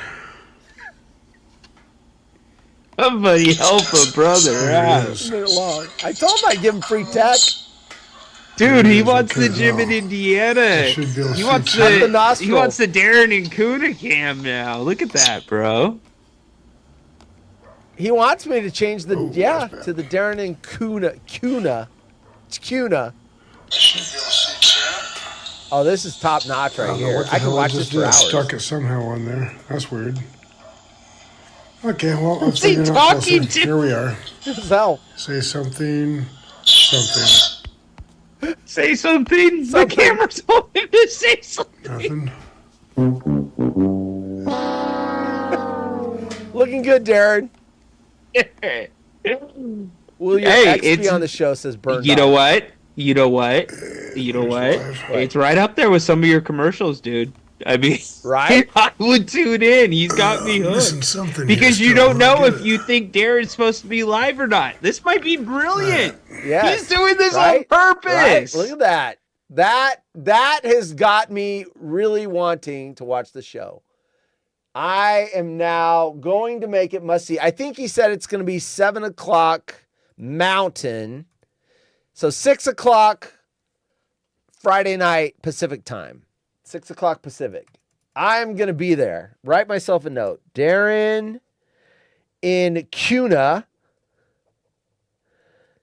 Somebody help a brother out. I told him I'd give him free tech. Dude, he wants the gym in Indiana. He wants the Darren and Kuna cam now. Look at that, bro. He wants me to change the to the Darren and Kuna. It's Kuna. Oh, this is top notch right here. I can watch this for hours. Stuck it somehow on there. That's weird. Okay, well, I'm he talking to? Here we are. So say something. Say something. The camera's told him to say something. Nothing. Looking good, Darren. Will your ex be on the show? Says Burn. You know what? It's right up there with some of your commercials, dude. I mean, right? I would tune in. He's got me hooked. Because you don't know if you think Darren's supposed to be live or not. This might be brilliant. Yeah, he's doing this on purpose. Right. Look at that. That has got me really wanting to watch the show. I am now going to make it must see. I think he said it's going to be 7 o'clock Mountain. So 6 o'clock Friday night Pacific time. 6 o'clock Pacific. I'm going to be there. Write myself a note. Darren in Kuna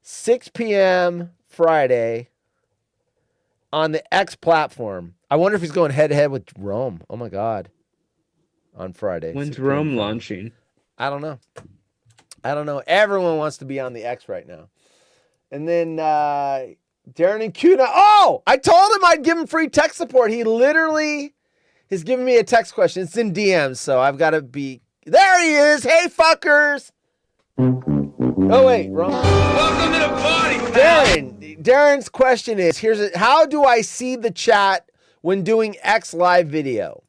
6 p.m. Friday on the X platform. I wonder if he's going head-to-head with Rome. Oh, my God. On Friday. When's Rome launching? I don't know. Everyone wants to be on the X right now. And then Darren and Kuna. Oh, I told him I'd give him free tech support. He literally is giving me a text question. It's in DMs, so I've got to be. There he is. Hey, fuckers. Oh, wait. Wrong. Welcome to the party, Darren's question is, how do I see the chat when doing X live video?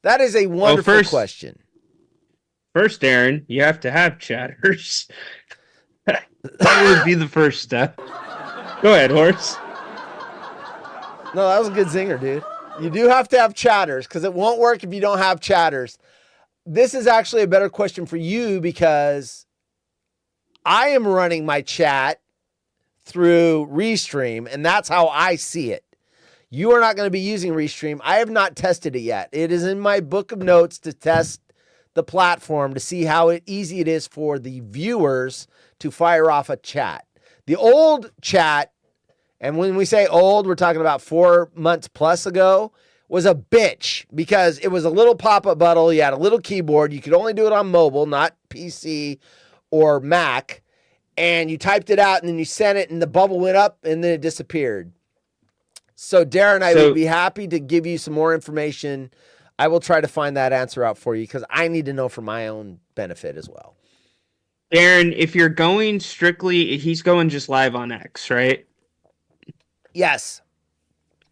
That is a wonderful question. First, Darren, you have to have chatters. That would be the first step. Go ahead, Horse. No, that was a good zinger, dude. You do have to have chatters because it won't work if you don't have chatters. This is actually a better question for you because I am running my chat through Restream, and that's how I see it. You are not going to be using Restream. I have not tested it yet. It is in my book of notes to test the platform to see how easy it is for the viewers to fire off a chat. The old chat, and when we say old, we're talking about 4 months plus ago, was a bitch because it was a little pop-up button. You had a little keyboard. You could only do it on mobile, not PC or Mac. And you typed it out and then you sent it and the bubble went up and then it disappeared. So Darren, I would be happy to give you some more information. I will try to find that answer out for you because I need to know for my own benefit as well. Darren, if you're going strictly, he's going just live on X, right? Yes.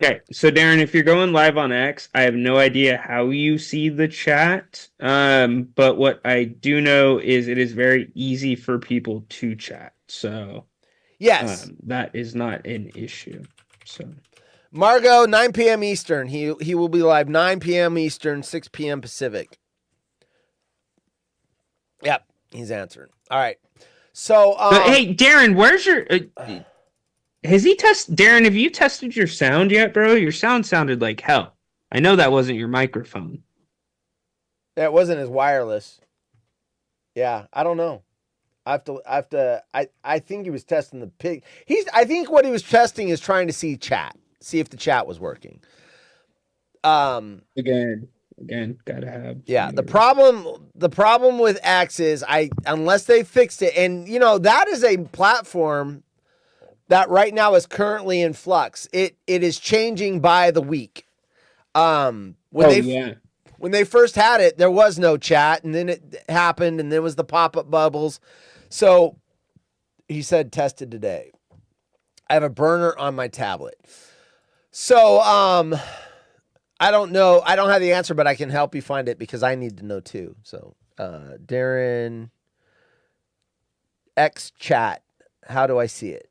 Okay, so Darren, if you're going live on X, I have no idea how you see the chat, but what I do know is it is very easy for people to chat. So yes, that is not an issue. So Margot, 9 p.m. Eastern. He will be live 9 p.m. Eastern, 6 p.m. Pacific. Yep, he's answering. All right. So, hey, Darren, where's your? Darren, have you tested your sound yet, bro? Your sound sounded like hell. I know that wasn't your microphone. That wasn't his wireless. Yeah, I don't know. I think he was testing the pig. I think what he was testing is trying to see if the chat was working. Again, gotta have. Yeah, the problem with X is unless they fixed it, and that is a platform that right now is currently in flux. It is changing by the week. When they first had it, there was no chat, and then it happened, and there was the pop-up bubbles. So he said tested today. I have a burner on my tablet. So I don't know. I don't have the answer, but I can help you find it because I need to know too. So Darren X chat. How do I see it?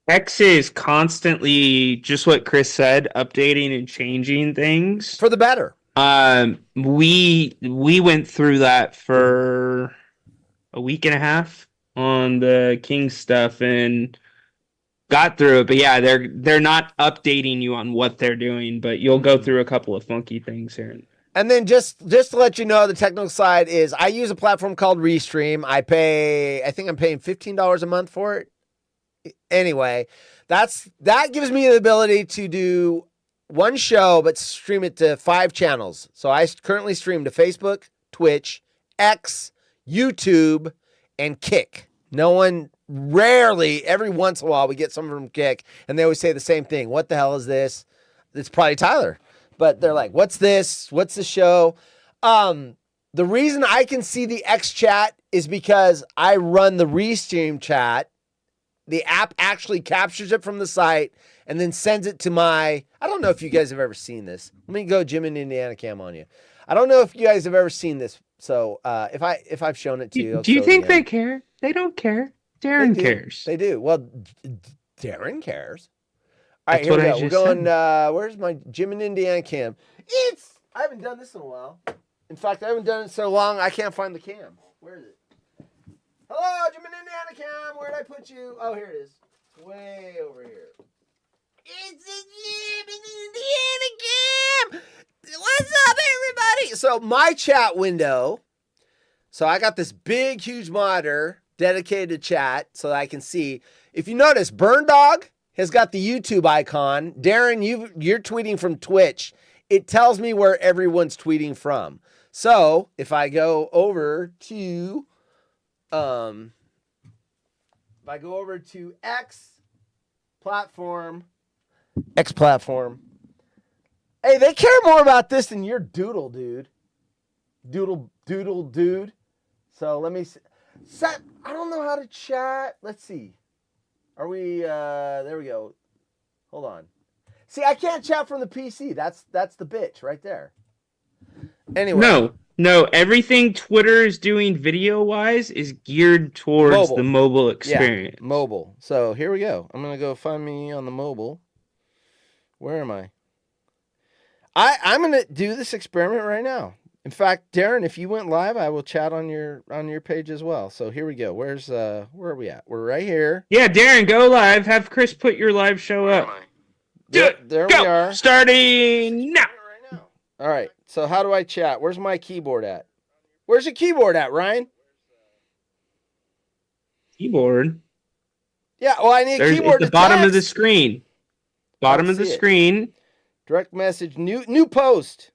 X is constantly, just what Chris said, updating and changing things for the better. We went through that for a week and a half on the King stuff and got through it. But yeah, they're not updating you on what they're doing, but you'll go through a couple of funky things here. And then just to let you know, the technical side is I use a platform called Restream. I think I'm paying $15 a month for it. Anyway, that gives me the ability to do one show, but stream it to 5 channels. So I currently stream to Facebook, Twitch, X, YouTube, and Kick. Rarely, every once in a while, we get someone from Kick, and they always say the same thing. What the hell is this? It's probably Tyler. But they're like, what's this? What's the show? The reason I can see the X chat is because I run the Restream chat. The app actually captures it from the site and then sends it to I don't know if you guys have ever seen this. Let me go Jim in Indiana cam on you. I don't know if you guys have ever seen this. So if I've shown it to you. Do you think they care? They don't care. Darren cares. They do. Well, Darren cares. All right, here we go. We're going, where's my Jim in Indiana cam? I haven't done this in a while. In fact, I haven't done it so long, I can't find the cam. Where is it? Hello, Jim in Indiana cam. Where did I put you? Oh, here it is. It's way over here. It's a Jim in Indiana cam. What's up, everybody? So my chat window. So I got this big, huge monitor dedicated to chat so that I can see. If you notice, Burn Dog has got the YouTube icon. Darren, you're tweeting from Twitch. It tells me where everyone's tweeting from. So if I go over to, X platform, hey, they care more about this than your doodle, dude. Doodle, dude. So let me set. I don't know how to chat. Let's see. Are we? There we go. Hold on. See, I can't chat from the PC. That's the bitch right there. Anyway. No. Everything Twitter is doing video-wise is geared towards the mobile experience. Yeah, mobile. So here we go. I'm gonna go find me on the mobile. Where am I? I'm gonna do this experiment right now. In fact, Darren, if you went live, I will chat on your page as well. So here we go. Where are we at? We're right here. Yeah, Darren, go live. Have Chris put your live show up. There we are. Starting now. All right. So how do I chat? Where's my keyboard at? Where's your keyboard at, Ryan? Keyboard. Yeah. Well, I need a keyboard. At the bottom of the screen. Bottom of the screen. Direct message. New post.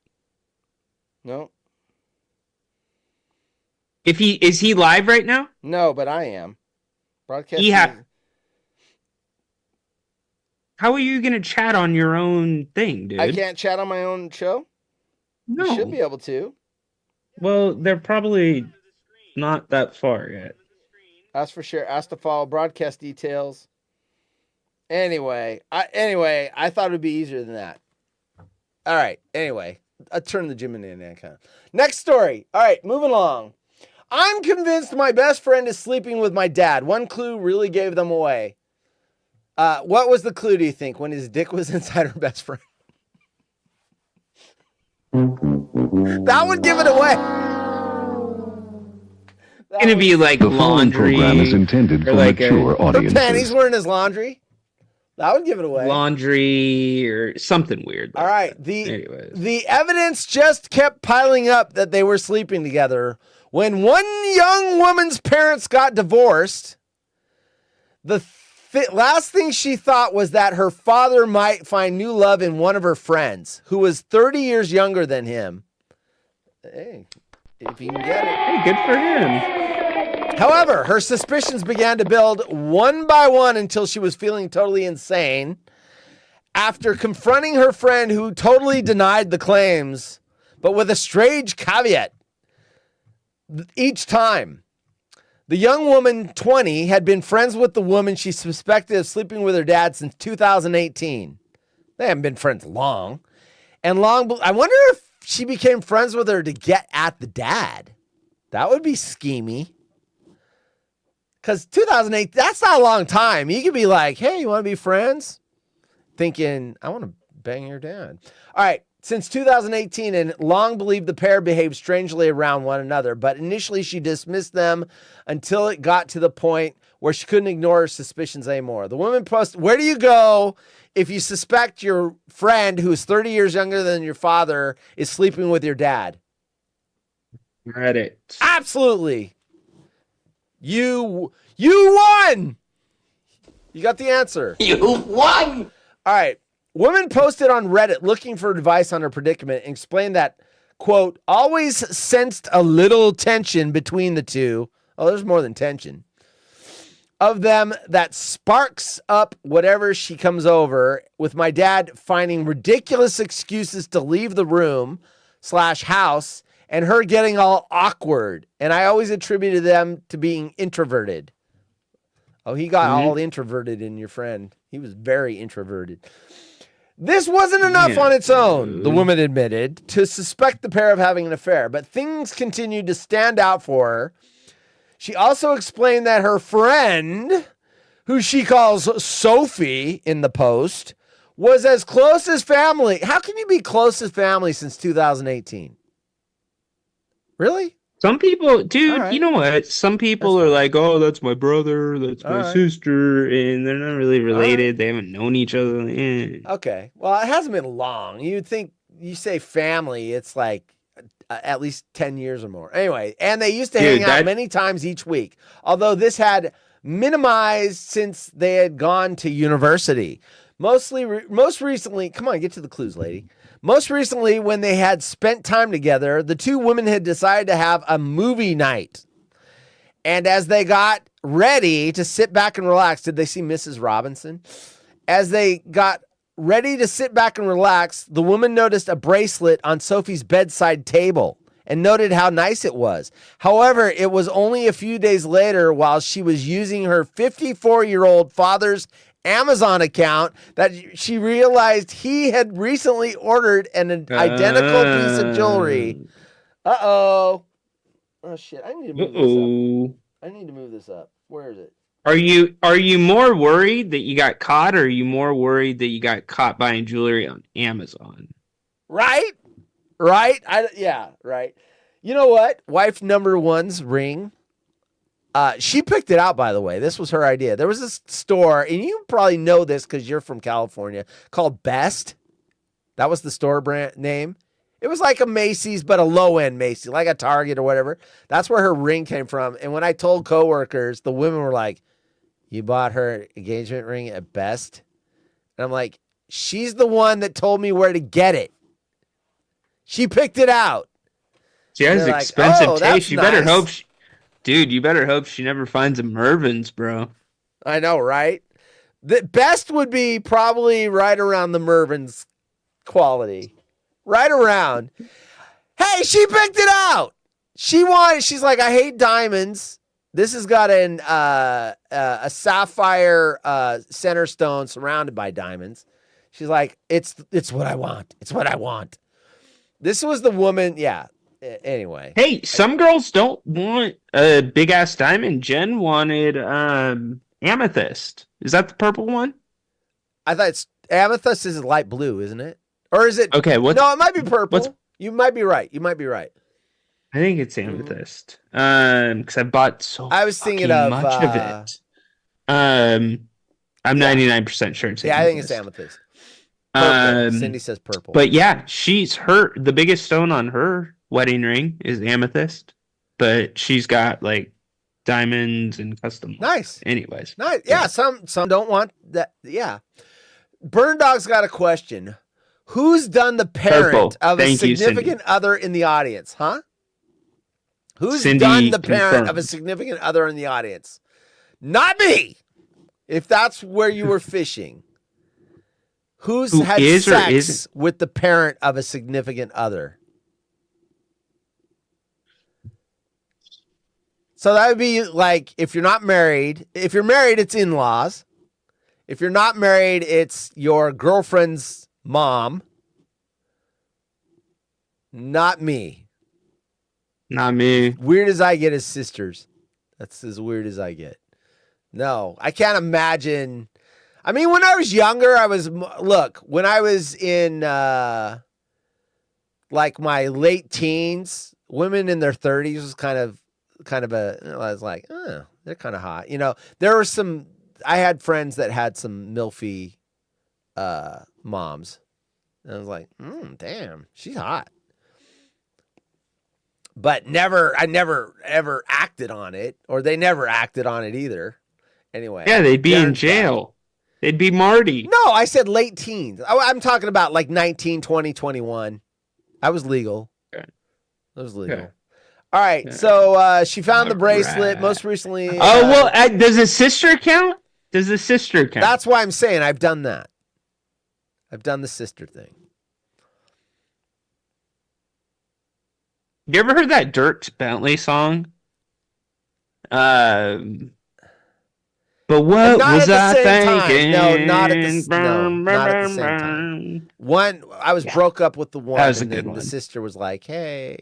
No. Is he live right now? No, but I am. Broadcast. How are you going to chat on your own thing, dude? I can't chat on my own show? No. You should be able to. Well, they're probably not that far yet. Ask for share. Ask to follow. Broadcast details. Anyway, I thought it would be easier than that. All right. Anyway, I turned the gym into an icon. Next story. All right, moving along. I'm convinced my best friend is sleeping with my dad. One clue really gave them away. What was the clue, do you think, when his dick was inside her best friend? That would give it away. It's going to be like the following laundry. program is intended for like mature Her audiences. panties were in his laundry. That would give it away. Laundry or something weird. All right. Anyways. The evidence just kept piling up that they were sleeping together. When one young woman's parents got divorced, the last thing she thought was that her father might find new love in one of her friends, who was 30 years younger than him. Hey, if you can get it. Hey, good for him. However, her suspicions began to build one by one until she was feeling totally insane. After confronting her friend, who totally denied the claims, but with a strange caveat each time. The young woman, 20, had been friends with the woman she suspected of sleeping with her dad since 2018. They haven't been friends long. I wonder if she became friends with her to get at the dad. That would be schemy. Because 2008, that's not a long time. You could be like, hey, you want to be friends? Thinking, I want to bang your dad. All right. Since 2018, and long believed the pair behaved strangely around one another, but initially she dismissed them until it got to the point where she couldn't ignore her suspicions anymore. The woman posted, where do you go if you suspect your friend who is 30 years younger than your father is sleeping with your dad? Reddit. Absolutely. You won. You got the answer. You won. All right. Woman posted on Reddit looking for advice on her predicament and explained that, quote, always sensed a little tension between the two. Oh, there's more than tension. Of them that sparks up whatever she comes over, with my dad finding ridiculous excuses to leave the room / house and her getting all awkward. And I always attributed them to being introverted. Oh, he got all introverted in your friend. He was very introverted. This wasn't enough on its own, the woman admitted, to suspect the pair of having an affair, but things continued to stand out for her. She also explained that her friend, who she calls Sophie in the post, was as close as family. How can you be close as family since 2018? Really? Some people, dude, you know what? Some people are like, oh, that's my brother, that's my sister, and they're not really related. They haven't known each other. Okay. Well, it hasn't been long. You'd think, you say family, it's like at least 10 years or more. Anyway, and they used to hang out many times each week, although this had minimized since they had gone to university. Most recently, come on, get to the clues, lady. Most recently, when they had spent time together, the two women had decided to have a movie night. And as they got ready to sit back and relax, did they see Mrs. Robinson? As they got ready to sit back and relax, the woman noticed a bracelet on Sophie's bedside table and noted how nice it was. However, it was only a few days later, while she was using her 54-year-old father's Amazon account, that she realized he had recently ordered an identical piece of jewelry. Oh shit! I need to move this up. I need to move this up. Where is it? Are you more worried that you got caught, or are you more worried that you got caught buying jewelry on Amazon? Right. Yeah. Right. You know what? Wife number one's ring. She picked it out, by the way. This was her idea. There was this store, and you probably know this because you're from California, called Best. That was the store brand name. It was like a Macy's, but a low-end Macy's, like a Target or whatever. That's where her ring came from. And when I told coworkers, the women were like, "You bought her engagement ring at Best?" And I'm like, she's the one that told me where to get it. She picked it out. She has expensive taste. You better hope Dude, you better hope she never finds a Mervyn's, bro. I know, right? The Best would be probably right around the Mervyn's quality. Right around. Hey, she picked it out. She's like, I hate diamonds. This has got a sapphire center stone surrounded by diamonds. She's like, it's what I want. It's what I want. This was the woman, yeah. Anyway. Hey, some girls don't want a big ass diamond. Jen wanted amethyst. Is that the purple one? I thought it's amethyst is light blue, isn't it? Or is it? Okay. No, it might be purple. You might be right. I think it's amethyst. Because I bought so I was thinking of much of it. I'm 99% sure it's amethyst. Yeah, I think it's amethyst. Purple. Cindy says purple. But yeah, the biggest stone on her wedding ring is amethyst, but she's got like diamonds and custom. Nice. Anyways. Nice. Yeah, some don't want that. Yeah. Burn Dog's got a question. Who's done the parent of a significant other in the audience? Huh? Who's done the parent of a significant other in the audience? Not me. If that's where you were fishing. Who had sex with the parent of a significant other? So that would be like, if you're not married, if you're married, it's in-laws. If you're not married, it's your girlfriend's mom. Not me. Not me. Weird as I get as sisters. That's as weird as I get. No, I can't imagine. I mean, when I was younger, when I was in like my late teens, women in their 30s was kind of I was like, oh, they're kind of hot. You know, I had friends that had some milfy moms. And I was like, damn, she's hot. But I never ever acted on it, or they never acted on it either. Anyway. Yeah, they'd be in jail. They'd be Marty. No, I said late teens. I'm talking about like 19, 20, 21. I was legal. Okay. I was legal. Okay. All right, so she found the bracelet most recently. Does a sister count? That's why I'm saying I've done that. I've done the sister thing. You ever heard that Dierks Bentley song? But what was I thinking? No, not at the same time. One, I was broke up with the one, and then the sister was like, "Hey."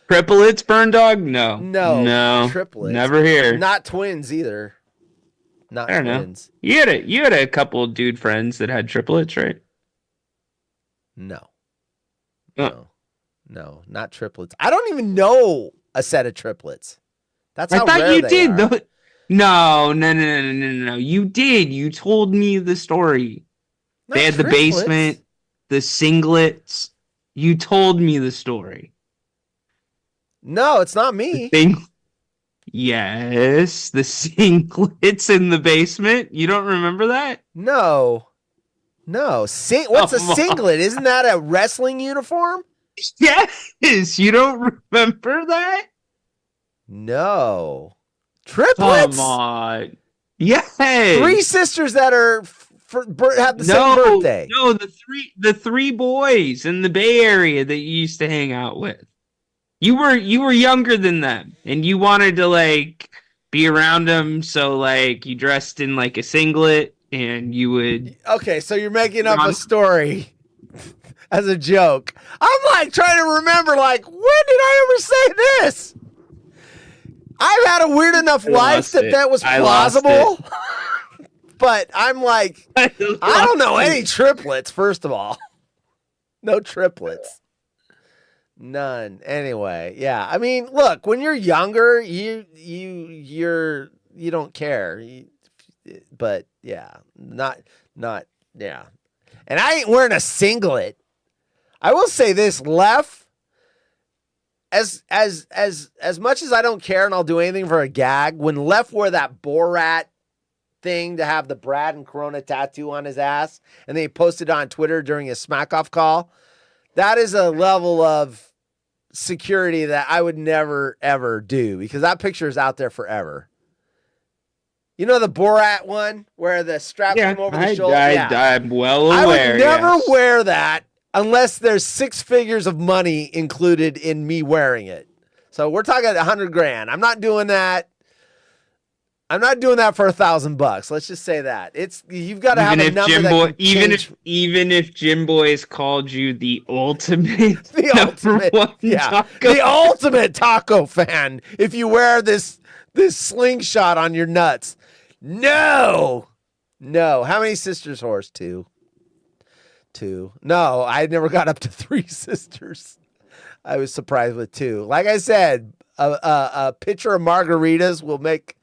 Triplets, Burn Dog? No. Triplets. Never here. Not twins either. Not twins. You had a couple of dude friends that had triplets, right? No, not triplets. I don't even know a set of triplets. That's how rare you did. No. You did. You told me the story. They had the basement, the singlets. You told me the story. No, it's not me. Yes, the singlets in the basement. You don't remember that? No. What's a singlet? Isn't that a wrestling uniform? Yes, you don't remember that? No. Triplets? Come on. Yes. 3 sisters that are have the same birthday. No, the three boys in the Bay Area that you used to hang out with. You were younger than them, and you wanted to like be around them, so like you dressed in like a singlet, and you would. Okay, so you're making up a story as a joke. I'm like trying to remember, like, when did I ever say this? I've had a weird enough life that was plausible. But I'm like, I don't know any triplets, first of all. No triplets. None. Anyway, yeah. I mean, look, when you're younger, you don't care. But yeah, not yeah. And I ain't wearing a singlet. I will say this, Lef, as much as I don't care and I'll do anything for a gag, when Lef wore that Borat thing to have the Brad and Corona tattoo on his ass, and then he posted on Twitter during a smack off call, that is a level of security that I would never ever do, because that picture is out there forever. You know the Borat one where the strap came over the shoulder? I'm well aware. I would never wear that unless there's 6 figures of money included in me wearing it. So we're talking $100,000. I'm not doing that. I'm not doing that for $1,000. Let's just say that. You've got to have a number even if Jim Boy's called you the ultimate the ultimate taco fan. If you wear this slingshot on your nuts. No. How many sisters, Horse? 2. No, I never got up to 3 sisters. I was surprised with 2. Like I said, a pitcher of margaritas will make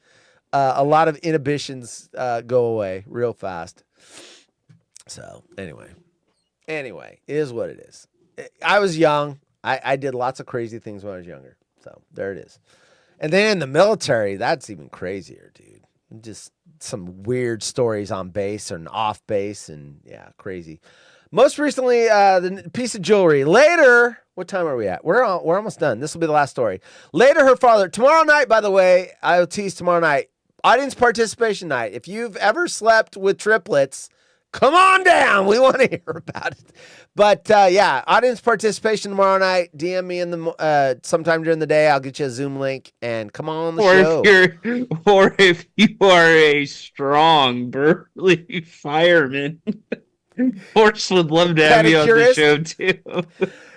a lot of inhibitions go away real fast. So anyway, it is what it is. I was young. I did lots of crazy things when I was younger. So there it is. And then in the military, that's even crazier, dude. Just some weird stories on base and off base, and yeah, crazy. Most recently, the piece of jewelry. Later, what time are we at? We're almost done. This will be the last story. Later, her father. Tomorrow night, by the way, I will tease tomorrow night. Audience participation night. If you've ever slept with triplets, come on down. We want to hear about it. But yeah, audience participation tomorrow night. DM me in the sometime during the day. I'll get you a Zoom link and come on the show. If you are a strong, burly fireman, Horse would love to have you on the show too.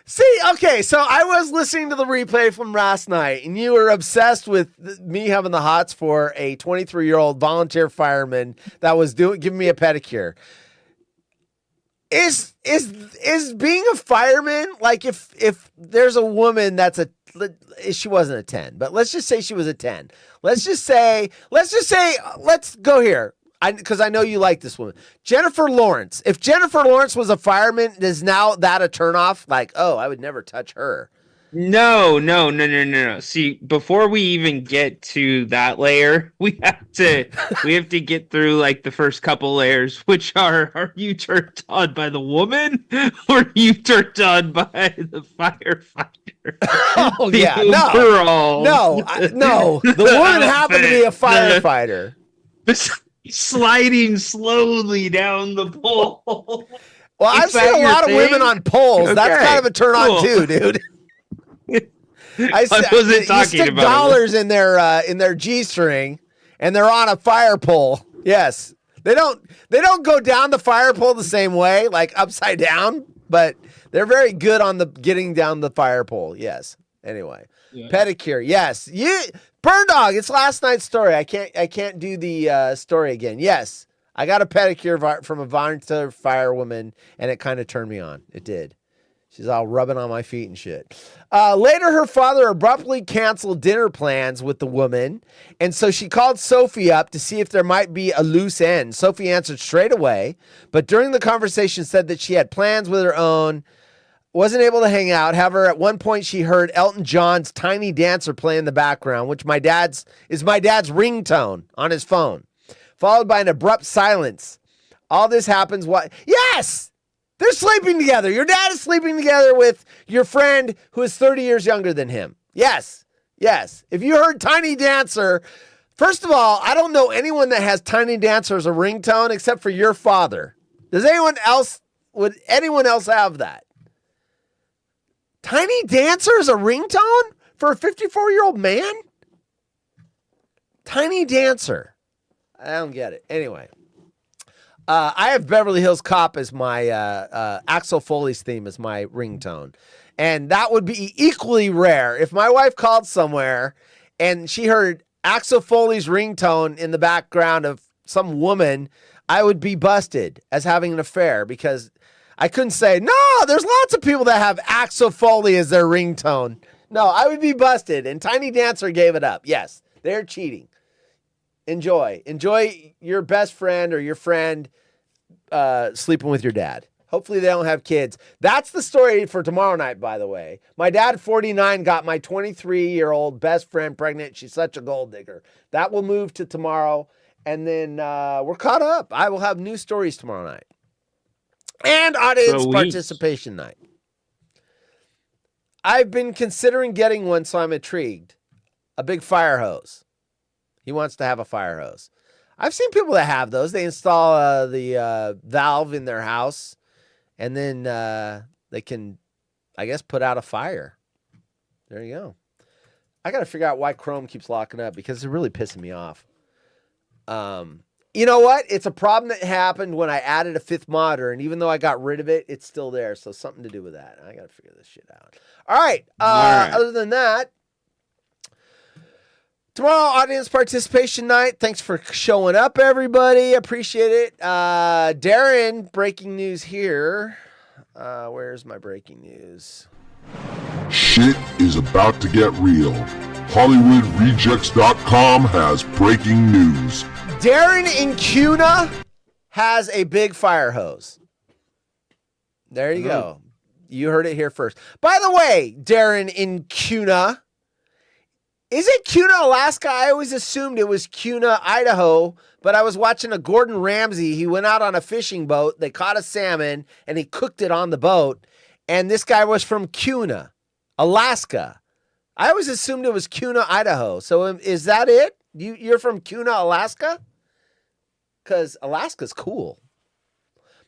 See, okay, so I was listening to the replay from last night, and you were obsessed with me having the hots for a 23-year-old volunteer fireman that was giving me a pedicure. Is being a fireman, like if there's a woman that's she wasn't a 10, but let's just say she was a 10. Let's go here. Because I know you like this woman. Jennifer Lawrence. If Jennifer Lawrence was a fireman, is now that a turnoff? Like, oh, I would never touch her. No. See, before we even get to that layer, we have to get through like the first couple layers, which are you turned on by the woman or are you turned on by the firefighter? Oh yeah, no. The woman happened to be a firefighter. Sliding slowly down the pole. Well, I've seen a lot of women on poles. Okay, that's kind of a turn on too, dude. I wasn't talking about. You stick dollars in their G-string, and they're on a fire pole. Yes, they don't go down the fire pole the same way, like upside down, but they're very good on the getting down the fire pole. Yes. Anyway, pedicure. Yes, Burn Dog. It's last night's story. I can't do the story again. Yes, I got a pedicure from a volunteer firewoman, and it kind of turned me on. It did. She's all rubbing on my feet and shit. Later, her father abruptly canceled dinner plans with the woman, and so she called Sophie up to see if there might be a loose end. Sophie answered straight away, but during the conversation said that she had plans with her own. wasn't able to hang out. However, at one point she heard Elton John's Tiny Dancer play in the background, which is my dad's ringtone on his phone, followed by an abrupt silence. All this happens Yes! They're sleeping together. Your dad is sleeping together with your friend who is 30 years younger than him. Yes. Yes. If you heard Tiny Dancer, first of all, I don't know anyone that has Tiny Dancer as a ringtone except for your father. Would anyone else have that? Tiny Dancer is a ringtone for a 54-year-old man? Tiny Dancer. I don't get it. Anyway. I have Beverly Hills Cop as my Axel Foley's theme as my ringtone. And that would be equally rare. If my wife called somewhere and she heard Axel Foley's ringtone in the background of some woman, I would be busted as having an affair because I couldn't say, no, there's lots of people that have Axel Foley as their ringtone. No, I would be busted. And Tiny Dancer gave it up. Yes, they're cheating. Enjoy your best friend or your friend sleeping with your dad. Hopefully they don't have kids. That's the story for tomorrow night, by the way. My dad, 49, got my 23-year-old best friend pregnant. She's such a gold digger. That will move to tomorrow. And then we're caught up. I will have new stories tomorrow night. And audience participation night. I've been considering getting one, so I'm intrigued. A big fire hose. He wants to have a fire hose. I've seen people that have those. They install the valve in their house, and then they can, I guess, put out a fire. There you go. I got to figure out why Chrome keeps locking up because it's really pissing me off. You know what? It's a problem that happened when I added a fifth monitor, and even though I got rid of it, it's still there. So something to do with that. I got to figure this shit out. All right. Other than that, tomorrow, audience participation night. Thanks for showing up, everybody. Appreciate it. Darren, breaking news here. Where's my breaking news? Shit is about to get real. HollywoodRejects.com has breaking news. Darren in Cuna has a big fire hose. There you go. You heard it here first. By the way, Darren in Cuna, is it Cuna, Alaska? I always assumed it was Cuna, Idaho, but I was watching a Gordon Ramsay. He went out on a fishing boat. They caught a salmon, and he cooked it on the boat. And this guy was from Cuna, Alaska. I always assumed it was Cuna, Idaho. So is that it? You're from Cuna, Alaska? Because Alaska's cool.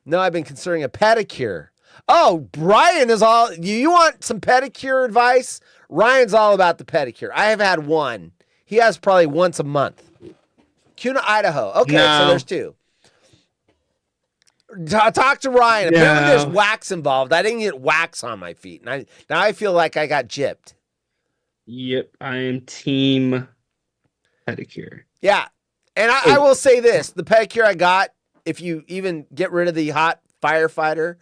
No, I've been considering a pedicure. Oh, Brian is all... You want some pedicure advice? Ryan's all about the pedicure. I have had one. He has probably once a month. Cuna, Idaho. Okay, so there's two. Talk to Ryan. Apparently there's wax involved. I didn't get wax on my feet. And now I feel like I got gypped. Yep, I am team pedicure. Yeah. And I will say this. The pedicure I got, if you even get rid of the hot firefighter,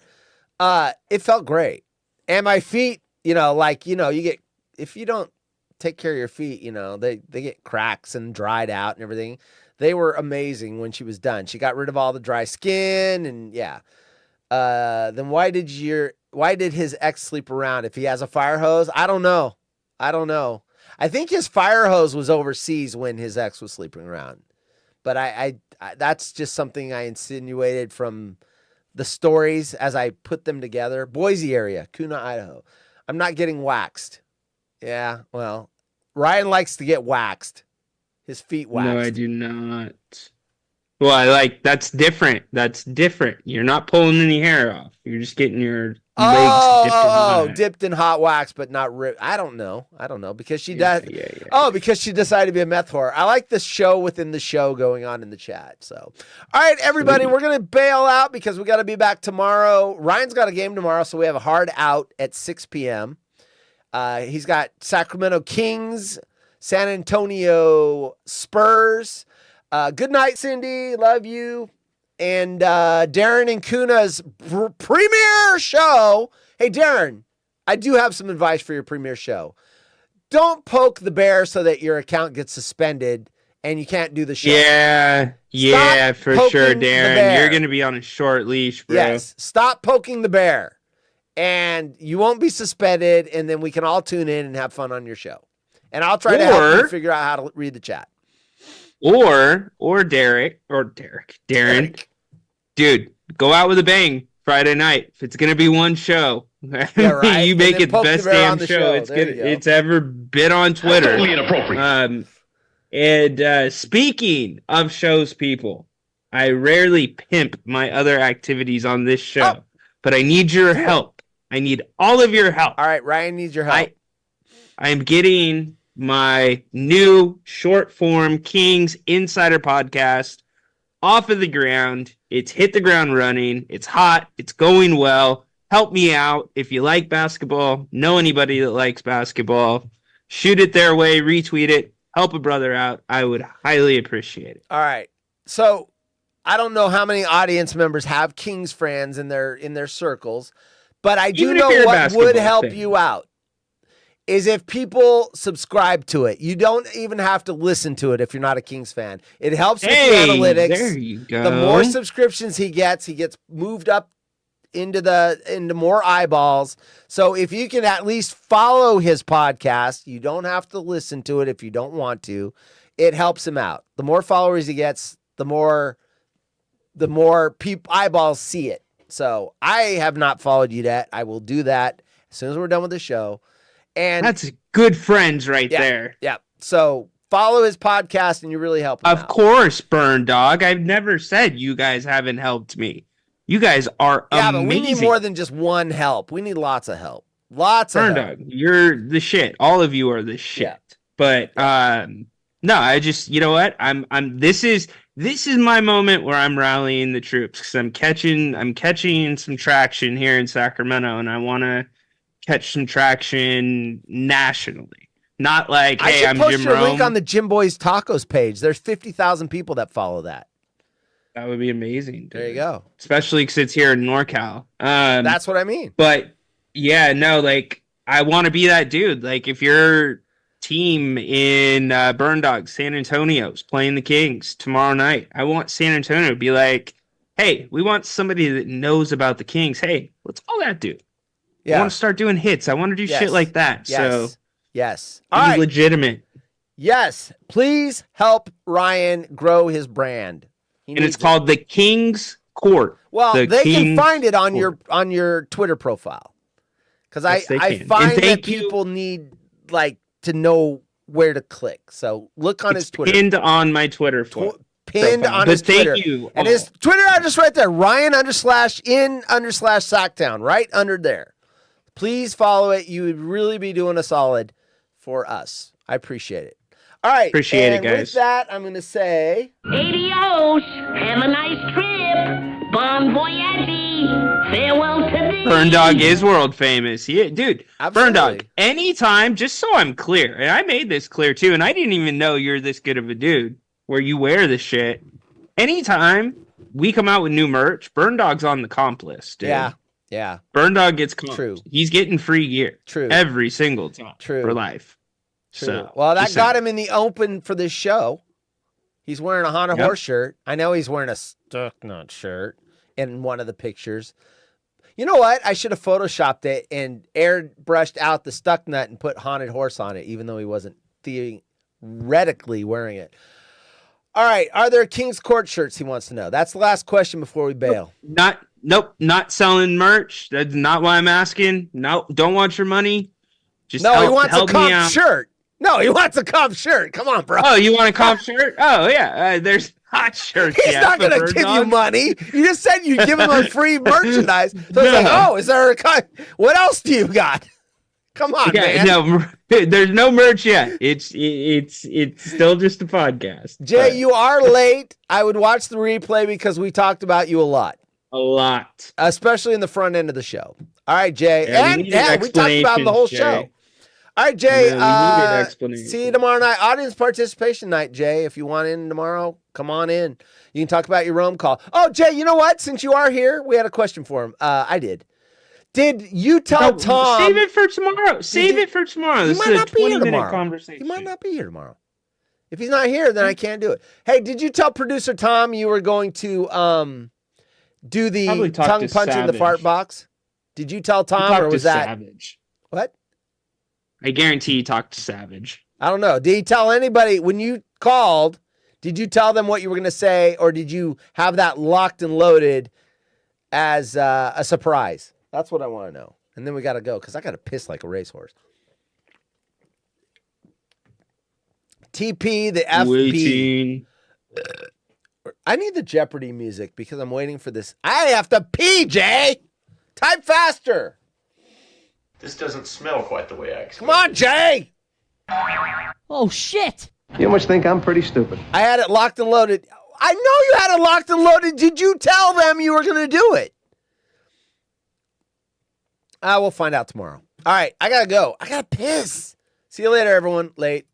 it felt great. And my feet, you get, if you don't take care of your feet, they get cracks and dried out and everything. They were amazing when she was done. She got rid of all the dry skin and yeah. Then why did his ex sleep around if he has a fire hose? I don't know. I think his fire hose was overseas when his ex was sleeping around. But I that's just something I insinuated from the stories as I put them together. Boise area, Cuna, Idaho. I'm not getting waxed. Yeah, well, Ryan likes to get waxed. His feet waxed. No, I do not. Well, that's different. That's different. You're not pulling any hair off. You're just getting your legs dipped in hot wax, but not ripped. I don't know because she does. Yeah. Oh, because she decided to be a meth whore. I like this show within the show going on in the chat. So, all right, everybody, we're gonna bail out because we got to be back tomorrow. Ryan's got a game tomorrow, so we have a hard out at 6 p.m. He's got Sacramento Kings, San Antonio Spurs. Good night, Cindy. Love you. And Darren and Kuna's premiere show. Hey, Darren, I do have some advice for your premiere show. Don't poke the bear so that your account gets suspended and you can't do the show. Yeah, for sure, Darren. You're going to be on a short leash, bro. Yes, stop poking the bear. and you won't be suspended, and then we can all tune in and have fun on your show. And I'll try to help you figure out how to read the chat. Or Darren, dude, go out with a bang Friday night. If it's gonna be one show, Yeah, right. you make it the Poke best the Bear damn on the show it's ever been on Twitter. Totally inappropriate. And speaking of shows, people, I rarely pimp my other activities on this show, but I need your help. I need all of your help. All right, Ryan needs your help. I'm getting my new short form Kings Insider podcast off of the ground. It's hit the ground running. It's hot. It's going well. Help me out. If you like basketball, know anybody that likes basketball, shoot it their way, retweet it, help a brother out. I would highly appreciate it. All right. So I don't know how many audience members have Kings fans in their circles, but I do know what would help you out is if people subscribe to it. You don't even have to listen to it if you're not a Kings fan. It helps with the analytics. There you go. The more subscriptions he gets moved up into more eyeballs. So if you can at least follow his podcast, you don't have to listen to it if you don't want to. It helps him out. The more followers he gets, the more eyeballs see it. So I have not followed you yet. I will do that as soon as we're done with the show. And that's good friends there. Yeah. So follow his podcast and you really help him out. Of course, Burn Dog. I've never said you guys haven't helped me. You guys are amazing. Yeah, but we need more than just one help. We need lots of help. Lots of help. Burn Dog, you're the shit. All of you are the shit. Yeah. But no, I just, you know what? This is my moment where I'm rallying the troops because I'm catching some traction here in Sacramento, and I want to catch some traction nationally. Not like, hey, I'm Jim Rome. I should post your link on the Jim Boys Tacos page. There's 50,000 people that follow that. That would be amazing. Dude. There you go. Especially because it's here in NorCal. That's what I mean. But yeah, no, like I want to be that dude. Like if your team in Burn Dog, San Antonio's playing the Kings tomorrow night, I want San Antonio to be like, hey, we want somebody that knows about the Kings. Hey, let's call that dude. Yeah. I want to start doing hits. I want to do shit like that. Yes. So yes. All right. Legitimate. Yes. Please help Ryan grow his brand. And it's called the King's Court. Well, they can find it on your Twitter profile. Because I find that people need to know where to click. So look on his Twitter. Pinned on my Twitter. Pinned on his Twitter. Thank you. And his Twitter address right there, Ryan_in_Sacktown, right under there. Please follow it. You would really be doing a solid for us. I appreciate it. All right. Appreciate it, guys. With that, I'm going to say... Adios. Have a nice trip. Bon voyage. Farewell to thee. Burn Dog is world famous. Yeah, dude. Absolutely. Burn Dog, anytime, just so I'm clear, and I made this clear too, and I didn't even know you're this good of a dude where you wear this shit. Anytime we come out with new merch, Burn Dog's on the comp list, dude. Yeah. Burn Dog gets comped. True. He's getting free gear. True. Every single time. True. For life. True. So, well, that got him in the open for this show. He's wearing a Haunted Horse shirt. I know he's wearing a Stucknut shirt in one of the pictures. You know what? I should have photoshopped it and airbrushed out the Stucknut and put Haunted Horse on it, even though he wasn't theoretically wearing it. All right. Are there King's Court shirts, he wants to know? That's the last question before we bail. Nope. Not selling merch. That's not why I'm asking. No, don't want your money. Just he wants a comp shirt. No, he wants a comp shirt. Come on, bro. Oh, you want a comp shirt? Oh, yeah. There's hot shirts. He's not going to give you money. You just said you give him a free merchandise. So it's like, is there what else do you got? Come on, man. No, there's no merch yet. It's still just a podcast. Jay, you are late. I would watch the replay because we talked about you a lot. A lot. Especially in the front end of the show. All right, Jay. We talked about the whole show. All right, Jay. See you tomorrow night. Audience participation night, Jay. If you want in tomorrow, come on in. You can talk about your Rome call. Oh, Jay, you know what? Since you are here, we had a question for him. I did. Did you tell Tom? Save it for tomorrow. This is a 20-minute conversation. He might not be here tomorrow. If he's not here, then I can't do it. Hey, did you tell producer Tom you were going to do the tongue punch in the fart box? Did you tell He Tom, talked or to was that Savage? what? I guarantee he talked to Savage. I don't know. Did he tell anybody when you called? Did you tell them what you were going to say, or did you have that locked and loaded as a surprise? That's what I want to know. And then we got to go because I got to piss like a racehorse. TP, the FB. Waiting. I need the Jeopardy music because I'm waiting for this. I have to pee, Jay. Type faster. This doesn't smell quite the way I expected. Come on, Jay. Oh, shit. You must think I'm pretty stupid. I had it locked and loaded. I know you had it locked and loaded. Did you tell them you were going to do it? We'll find out tomorrow. All right, I got to go. I got to piss. See you later, everyone. Late.